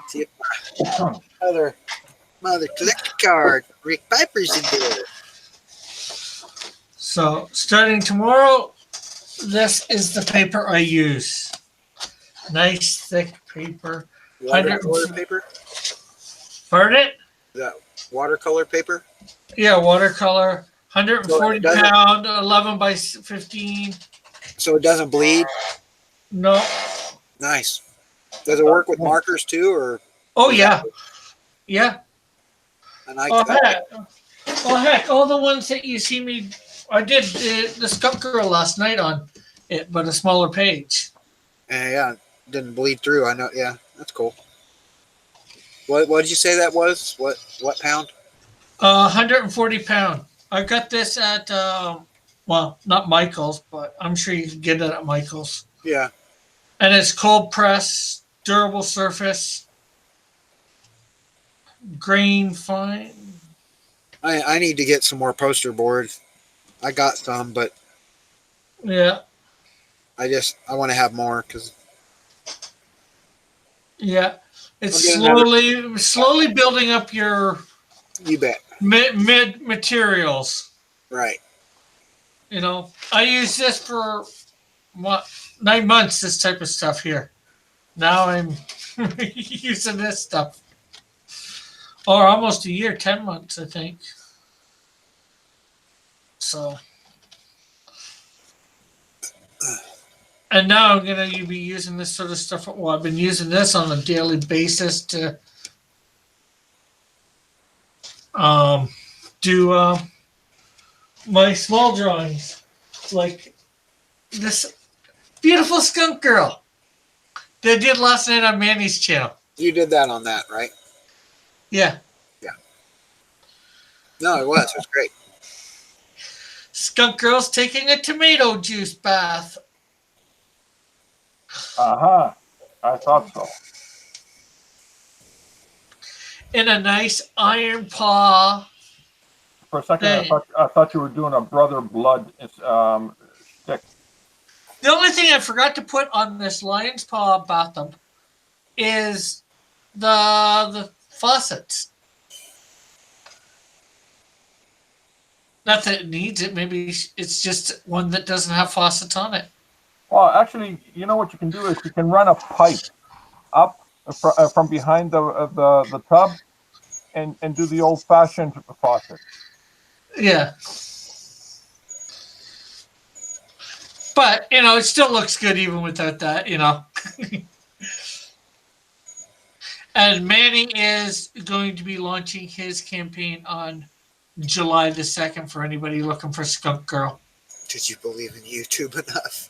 See if my mother collector card. Rick Piper's in there.
So starting tomorrow, this is the paper I use. Nice thick paper.
Watercolor paper?
Pardon it?
Is that watercolor paper?
Yeah, watercolor. 140
So
pound, 11 by 15.
So it doesn't bleed?
No.
Nice. Does it work with markers too, or?
Oh yeah, yeah.
And I,
Oh heck, all the ones that you see me, I did the Skunk Girl last night on it, but a smaller page.
yeah, didn't bleed through. I know. Yeah, that's cool. What did you say that was? What pound?
140 pound. I got this at well, not Michael's, but I'm sure you can get it at Michael's.
Yeah.
And it's cold press, durable surface, grain fine.
I need to get some more poster boards. I got some, but
Yeah.
I want to have more because.
Yeah. It's slowly building up your.
You bet.
Mid materials.
Right.
You know, I use this for what 9 months. This type of stuff here. Now I'm using this stuff, or almost a year, 10 months, I think. So, and now I'm gonna be using this sort of stuff. Well, I've been using this on a daily basis to do my small drawings, like this beautiful skunk girl that I did last night on Manny's channel.
You did that on that, right?
Yeah.
Yeah. No, it was. It was great.
Skunk girl's taking a tomato juice bath.
Uh-huh. I thought so.
In a nice iron paw.
For a second, I thought you were doing a Brother Blood stick.
The only thing I forgot to put on this lion's paw bathtub is the faucets. Not that it needs it. Maybe it's just one that doesn't have faucets on it.
Well, actually, you know what you can do is you can run a pipe up from behind the tub and do the old-fashioned faucet.
Yeah. But, you know, it still looks good even without that, you know. And Manny is going to be launching his campaign on July the 2nd for anybody looking for Skunk Girl.
Did you believe in YouTube enough?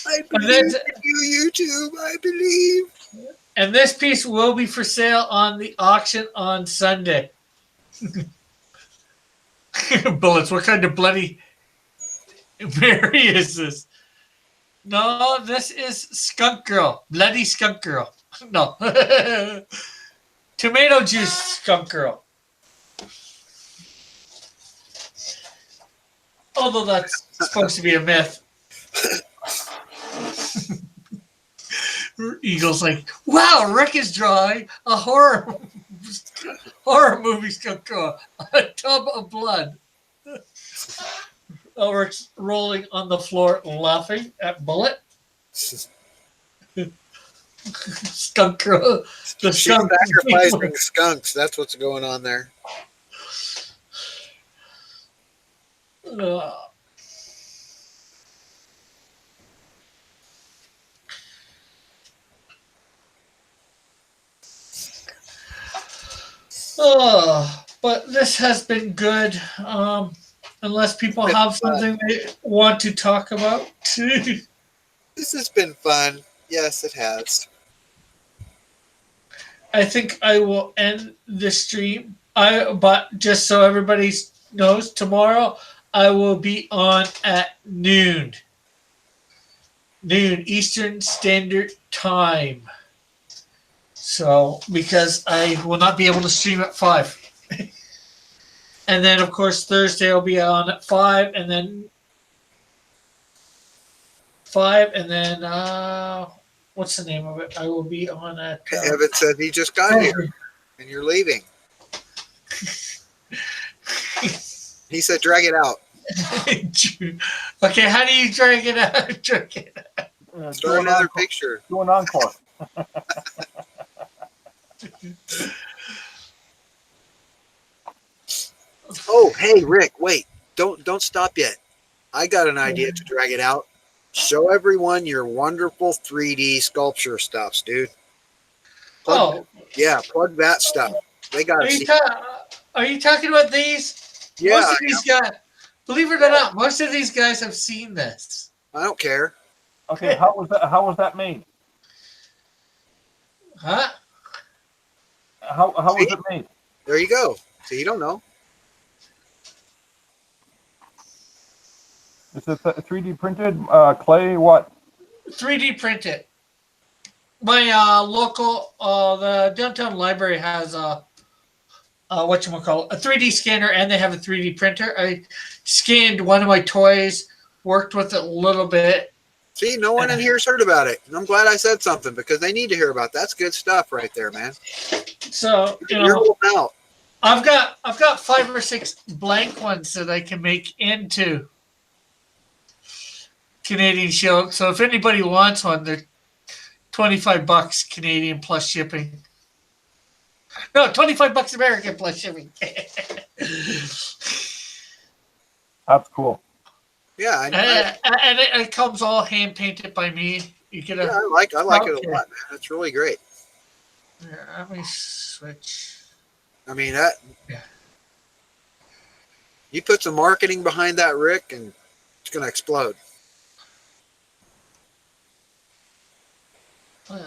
I believe in you, YouTube. I believe.
And this piece will be for sale on the auction on Sunday. Bullets, what kind of bloody Mary is this? No, this is Skunk Girl. Bloody Skunk Girl. No. Tomato juice Skunk Girl. Although that's supposed to be a myth. Eagle's like, wow, Rick is drawing a horror movie Skunk Girl. A tub of blood. Rick's rolling on the floor laughing at Bullet. Skunk Girl. The
She's sacrificing skunks. That's what's going on there.
But this has been good. Unless people have something they want to talk about.
This has been fun. Yes, it has.
I think I will end the stream. But just so everybody knows, tomorrow I will be on at noon Eastern Standard Time. So, because I will not be able to stream at 5. And then, of course, Thursday will be on at 5, and then 5, and then what's the name of it? I will be on at.
Evan said he just got here and you're leaving. He said, drag it out.
Okay, how do you drag it out? Drag it out.
Start another picture.
Do an encore.
Oh, hey, Rick, wait. Don't stop yet. I got an idea to drag it out. Show everyone your wonderful 3D sculpture stuffs, dude. Plug that stuff. They got to see.
Are you talking about these?
Yeah,
most of these guys, believe it or not, most of these guys have seen this.
I don't care.
Okay, how was that made?
Huh?
How was it made?
There you go. So you don't know.
Is it 3D printed clay? What?
3D printed. My local, the downtown library has a 3D scanner, and they have a 3D printer. I scanned one of my toys, worked with it a little bit.
See, no one in here's heard about it. And I'm glad I said something because they need to hear about it. That's good stuff right there, man.
So
You're holding out.
I've got 5 or 6 blank ones that I can make into Canadian Shield. So if anybody wants one, they're $25 Canadian plus shipping. No, $25 American plus shipping.
That's cool.
Yeah,
and it comes all hand painted by me. You get
I like it a lot, man. That's really great.
Yeah, let me switch.
I mean that. Yeah. You put some marketing behind that, Rick, and it's gonna explode.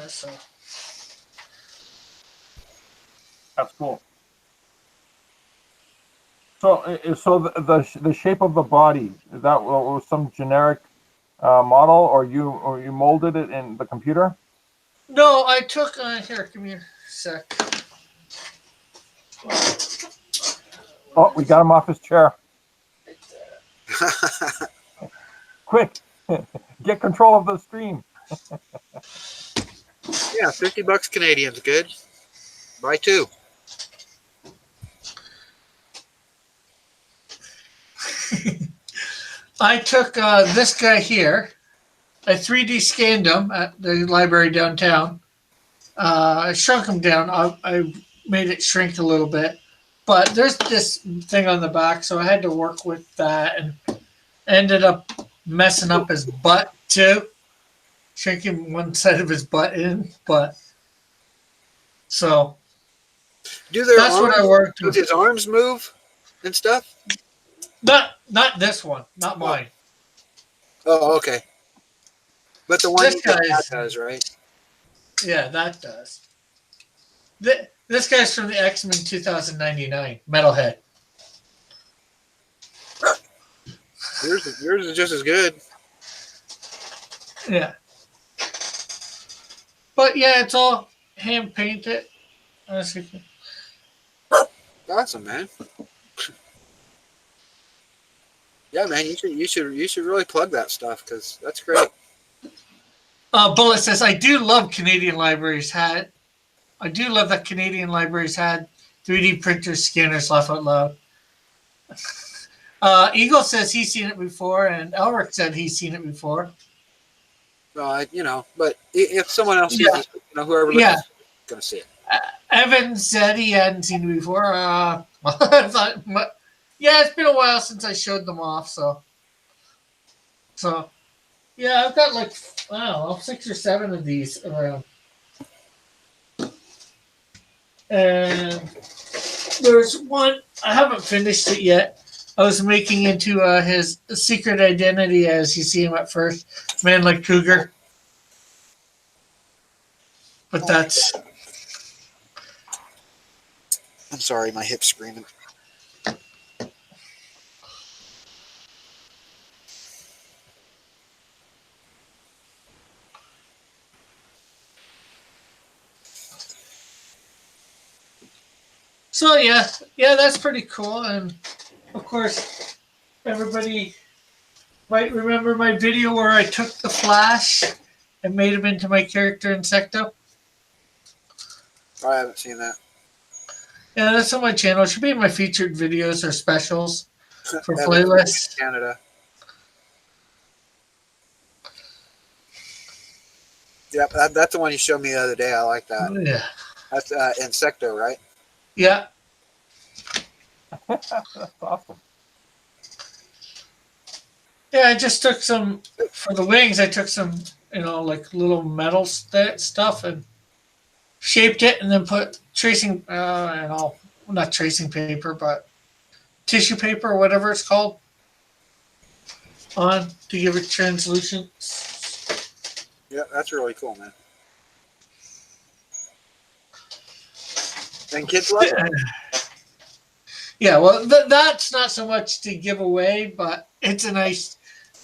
So.
That's cool. So the shape of the body, is that was some generic model, or you molded it in the computer?
No, I took here. Give me a sec.
Oh, we got him off his chair. Quick, get control of the stream.
Yeah, $50 Canadian's good. Buy 2.
I took this guy here. I 3D scanned him at the library downtown. I shrunk him down. I made it shrink a little bit. But there's this thing on the back, so I had to work with that and ended up messing up his butt too. Shrinking one side of his butt in. But so that's what I worked with.
Does his arms move and stuff?
Not this one. Not mine.
Oh, okay. But the one
that
does, right?
Yeah, that does. This guy's from the X-Men 2099, Metalhead.
Yours is just as good.
Yeah. But yeah, it's all hand painted.
Awesome, man. Yeah, man, you should really plug that stuff because that's great.
Bullet says, I do love Canadian Libraries had. I do love that Canadian Libraries had 3D printers, scanners, laugh out loud. Eagle says he's seen it before, and Elric said he's seen it before.
But if someone else sees it, whoever looks is going to see it.
Evan said he hadn't seen it before. I thought, it's been a while since I showed them off, so yeah, I've got like, I don't know, 6 or 7 of these around. And there's one, I haven't finished it yet. I was making into his secret identity as you see him at first, Man Like Cougar. But that's...
I'm sorry, my hip's screaming.
So yeah, that's pretty cool. And of course, everybody might remember my video where I took the Flash and made him into my character Insecto.
I haven't seen that.
Yeah, that's on my channel. It should be in my featured videos or specials for
Haven't seen
playlists.
Canada. Yep, that's the one you showed me the other day. I like that.
Yeah.
That's Insecto, right?
Yeah.
That's awesome.
Yeah, I just took some, for the wings, I took some, like little metal stuff and shaped it and then put tracing, not tracing paper, but tissue paper or whatever it's called on to give it translucent.
Yeah, that's really cool, man. And kids love it.
Yeah, well, that's not so much to give away, but it's a nice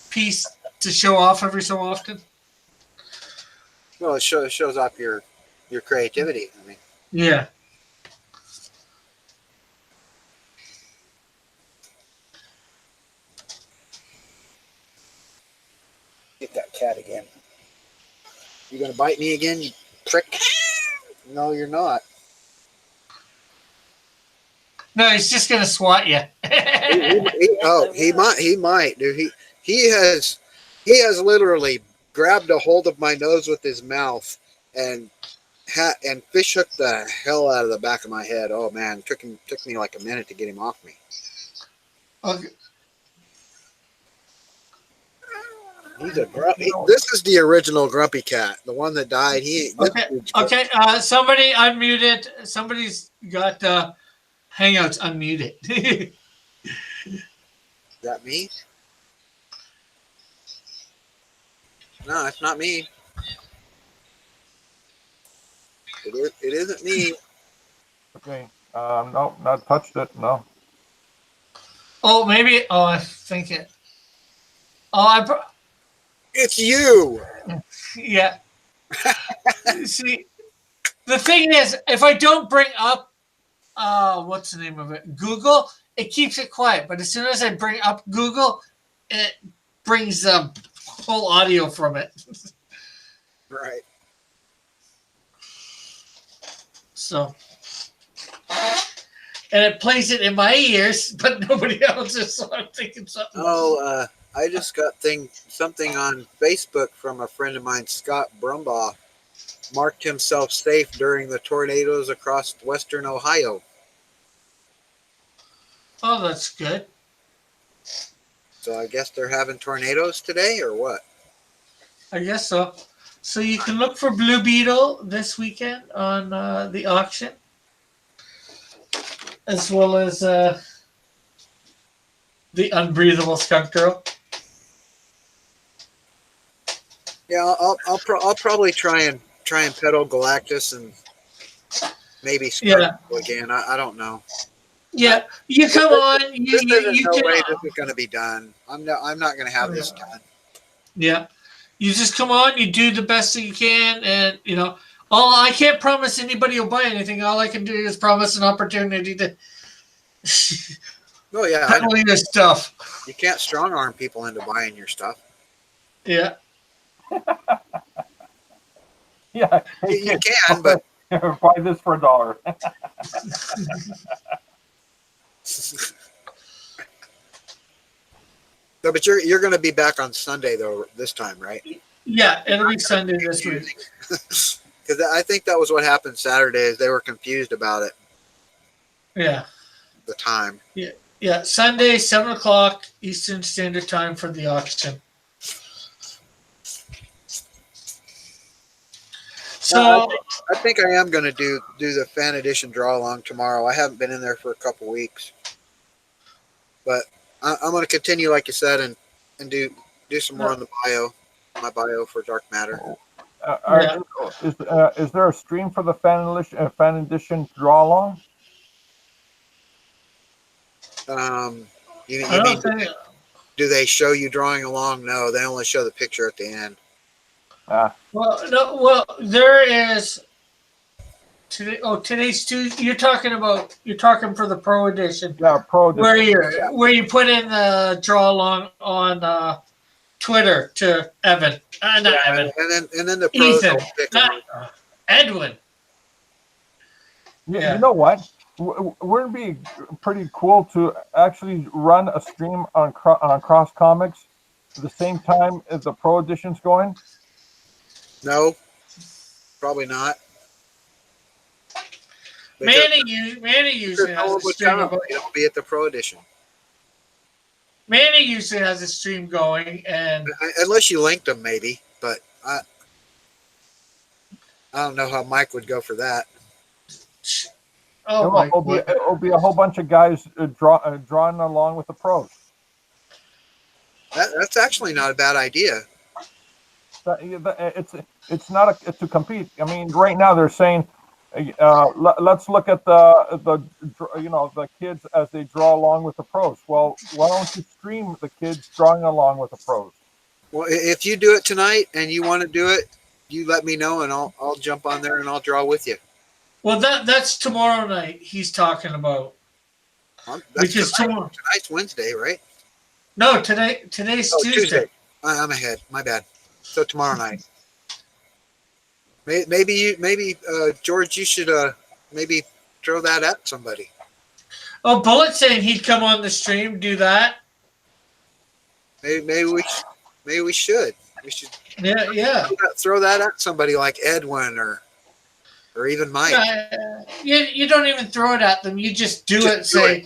piece to show off every so often.
Well, it shows off your creativity. I mean,
Yeah.
get that cat again. You gonna bite me again, you prick? No, you're not.
No, he's just gonna swat you.
He might, dude. He has literally grabbed a hold of my nose with his mouth and fish hooked the hell out of the back of my head. Oh man, took me like a minute to get him off me.
Okay.
He's a grumpy. This is the original grumpy cat, the one that died.
Okay. Somebody unmuted. Somebody's got Hangouts unmuted.
Is that me? No, it's not me. It isn't me.
Okay. No, not touched it. No.
Oh, maybe. Oh, I think it. Oh,
It's you.
yeah. See, the thing is, if I don't bring up, what's the name of it? Google, it keeps it quiet. But as soon as I bring up Google, it brings the whole audio from it.
Right.
So, and it plays it in my ears, but nobody else's. So I'm thinking something.
Oh, I just got something on Facebook from a friend of mine, Scott Brumbaugh. Marked himself safe during the tornadoes across western Ohio.
Oh, that's good.
So I guess they're having tornadoes today, or what?
I guess so. So you can look for Blue Beetle this weekend on the auction, as well as the Unbreathable Skunk Girl.
Yeah, I'll probably try and pedal Galactus and maybe Skunk again. I don't know.
Yeah, you come on.
There's no way this is going to be done. I'm not going to have this done.
Yeah, you just come on. You do the best that you can, and I can't promise anybody will buy anything. All I can do is promise an opportunity to.
Oh yeah,
peddle your stuff.
You can't strong arm people into buying your stuff.
Yeah.
Yeah,
you can, but
buy this for $1.
No, but you're going to be back on Sunday though this time, right?
Yeah, it'll be Sunday this week.
Because I think that was what happened Saturday. Is they were confused about it.
Yeah.
The time.
Yeah. Sunday, 7:00 Eastern Standard Time for the auction. So
I think I am going to do the fan edition draw along tomorrow. I haven't been in there for a couple weeks, but I'm going to continue, like you said, and do some more on my bio for Dark Matter.
Is there a stream for the fan edition draw along?
You mean, do they show you drawing along? No, they only show the picture at the end.
Well, there is Today's Tuesday. You're talking for the Pro Edition.
Yeah, Pro
Where
Edition.
you put in the draw along on Twitter to Evan. Not Evan.
And then the pros
Ethan.
will pick
Not
on.
Edwin.
Yeah.
Yeah.
You know what? Wouldn't it be pretty cool to actually run a stream on Cross Comics at the same time as the Pro Edition's going?
No, probably not.
Manny usually has a stream about.
It'll be at the Pro Edition.
Manny usually has a stream going, and
Unless you linked them, maybe. But I don't know how Mike would go for that.
oh my!
It'll be a whole bunch of guys drawing along with the pros.
That's actually not a bad idea.
It's not to compete. I mean, right now they're saying, let's look at the kids as they draw along with the pros. Well, why don't you stream the kids drawing along with the pros?
Well, if you do it tonight and you want to do it, you let me know and I'll jump on there and I'll draw with you.
Well, that's tomorrow night. He's talking about. Which is tomorrow.
Tonight's Wednesday, right?
No, today's Tuesday.
I'm ahead. My bad. So tomorrow night. Maybe George, you should maybe throw that at somebody.
Oh, Bullet saying he'd come on the stream, do that.
Maybe we should. We should.
Yeah.
Throw that at somebody like Edwin or even Mike.
You don't even throw it at them. You just do it. Say,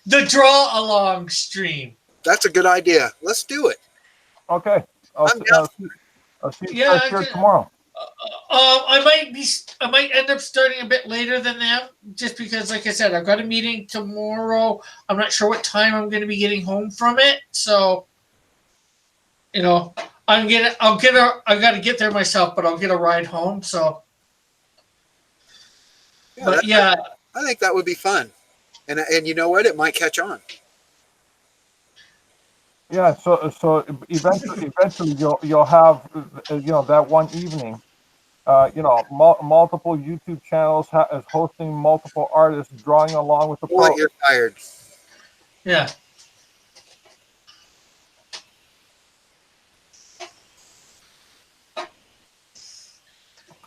the draw along stream.
That's a good idea. Let's do it.
Okay. I'll see you guys here tomorrow.
I might end up starting a bit later than that, just because, like I said, I've got a meeting tomorrow. I'm not sure what time I'm going to be getting home from it, so I got to get there myself, but I'll get a ride home. So,
I think that would be fun, and you know what? It might catch on.
Yeah, so eventually you'll have that one evening, multiple YouTube channels as hosting multiple artists drawing along with the pro.
You're fired.
Yeah.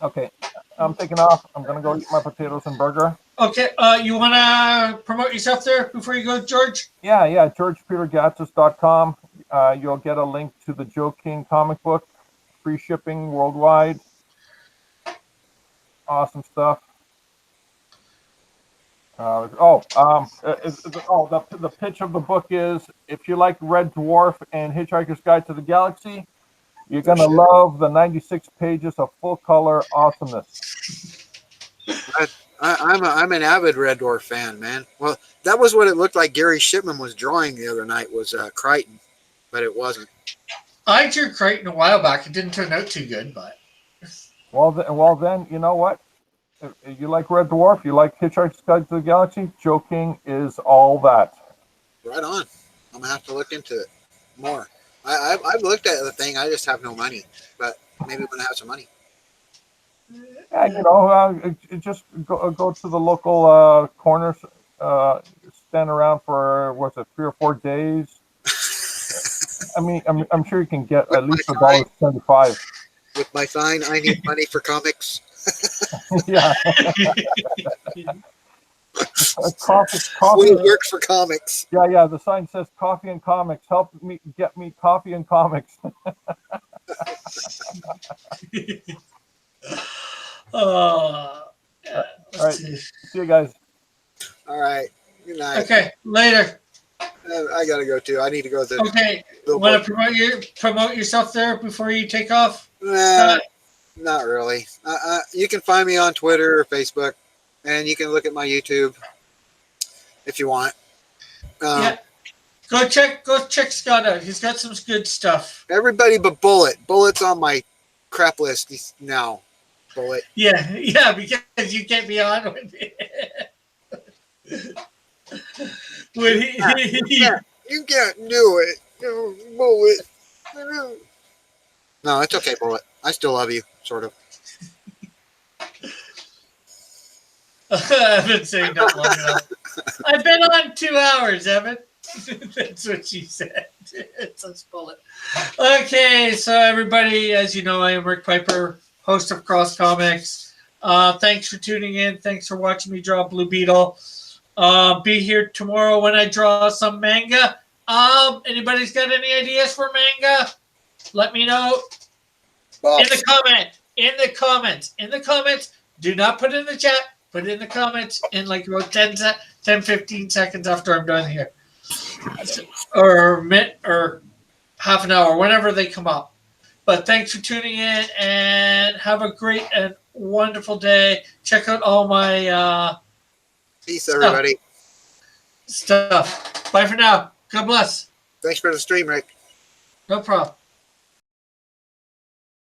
Okay, I'm taking off. I'm gonna go eat my potatoes and burger.
Okay, you want to promote yourself there before you go, George?
Yeah, GeorgePeterGatzis.com. You'll get a link to the Joe King comic book, free shipping worldwide. Awesome stuff. The pitch of the book is: if you like Red Dwarf and Hitchhiker's Guide to the Galaxy, you're gonna love the 96 pages of full color awesomeness.
I'm an avid Red Dwarf fan, man. Well, that was what it looked like Gary Shipman was drawing the other night, was Crichton, but it wasn't.
I drew Crichton a while back. It didn't turn out too good, but...
Well, then, you know what? If you like Red Dwarf, you like Hitchhiker's Guide to the Galaxy, Joe King is all that.
Right on. I'm going to have to look into it more. I've looked at the thing. I just have no money, but maybe when I have some money.
Yeah, just go to the local corners, stand around for 3 or 4 days. I mean, I'm sure you can get at least $1.75.
With my sign, I need money for comics.
Yeah. Coffee.
We work for comics.
Yeah. The sign says "Coffee and Comics." Help me get me coffee and comics.
All
right. See you guys.
All right. Good night.
Okay. Later.
I gotta go too. I need to go to.
Okay. Want to promote yourself there before you take off?
Nah, not really. You can find me on Twitter or Facebook, and you can look at my YouTube if you want.
Yeah. Go check Scott out. He's got some good stuff.
Everybody but Bullet. Bullet's on my crap list now. Bullet.
Yeah, because you can't be on with it.
You can't do it. No, Bullet. No, it's okay, Bullet. I still love you, sort of.
I've been saying that long enough. I've been on 2 hours, Evan. That's what she said. It's a bullet. Okay, so everybody, as you know, I am Rick Piper, host of Cross Comics. Thanks for tuning in. Thanks for watching me draw Blue Beetle. Be here tomorrow when I draw some manga. Anybody's got any ideas for manga? Let me know in the comment. In the comments. Do not put it in the chat. Put it in the comments in like about 10, 15 seconds after I'm done here. Or a minute or half an hour, whenever they come up. But thanks for tuning in and have a great and wonderful day. Check out all my
Peace, everybody.
Stuff. Bye for now. God bless.
Thanks for the stream, Rick.
No problem.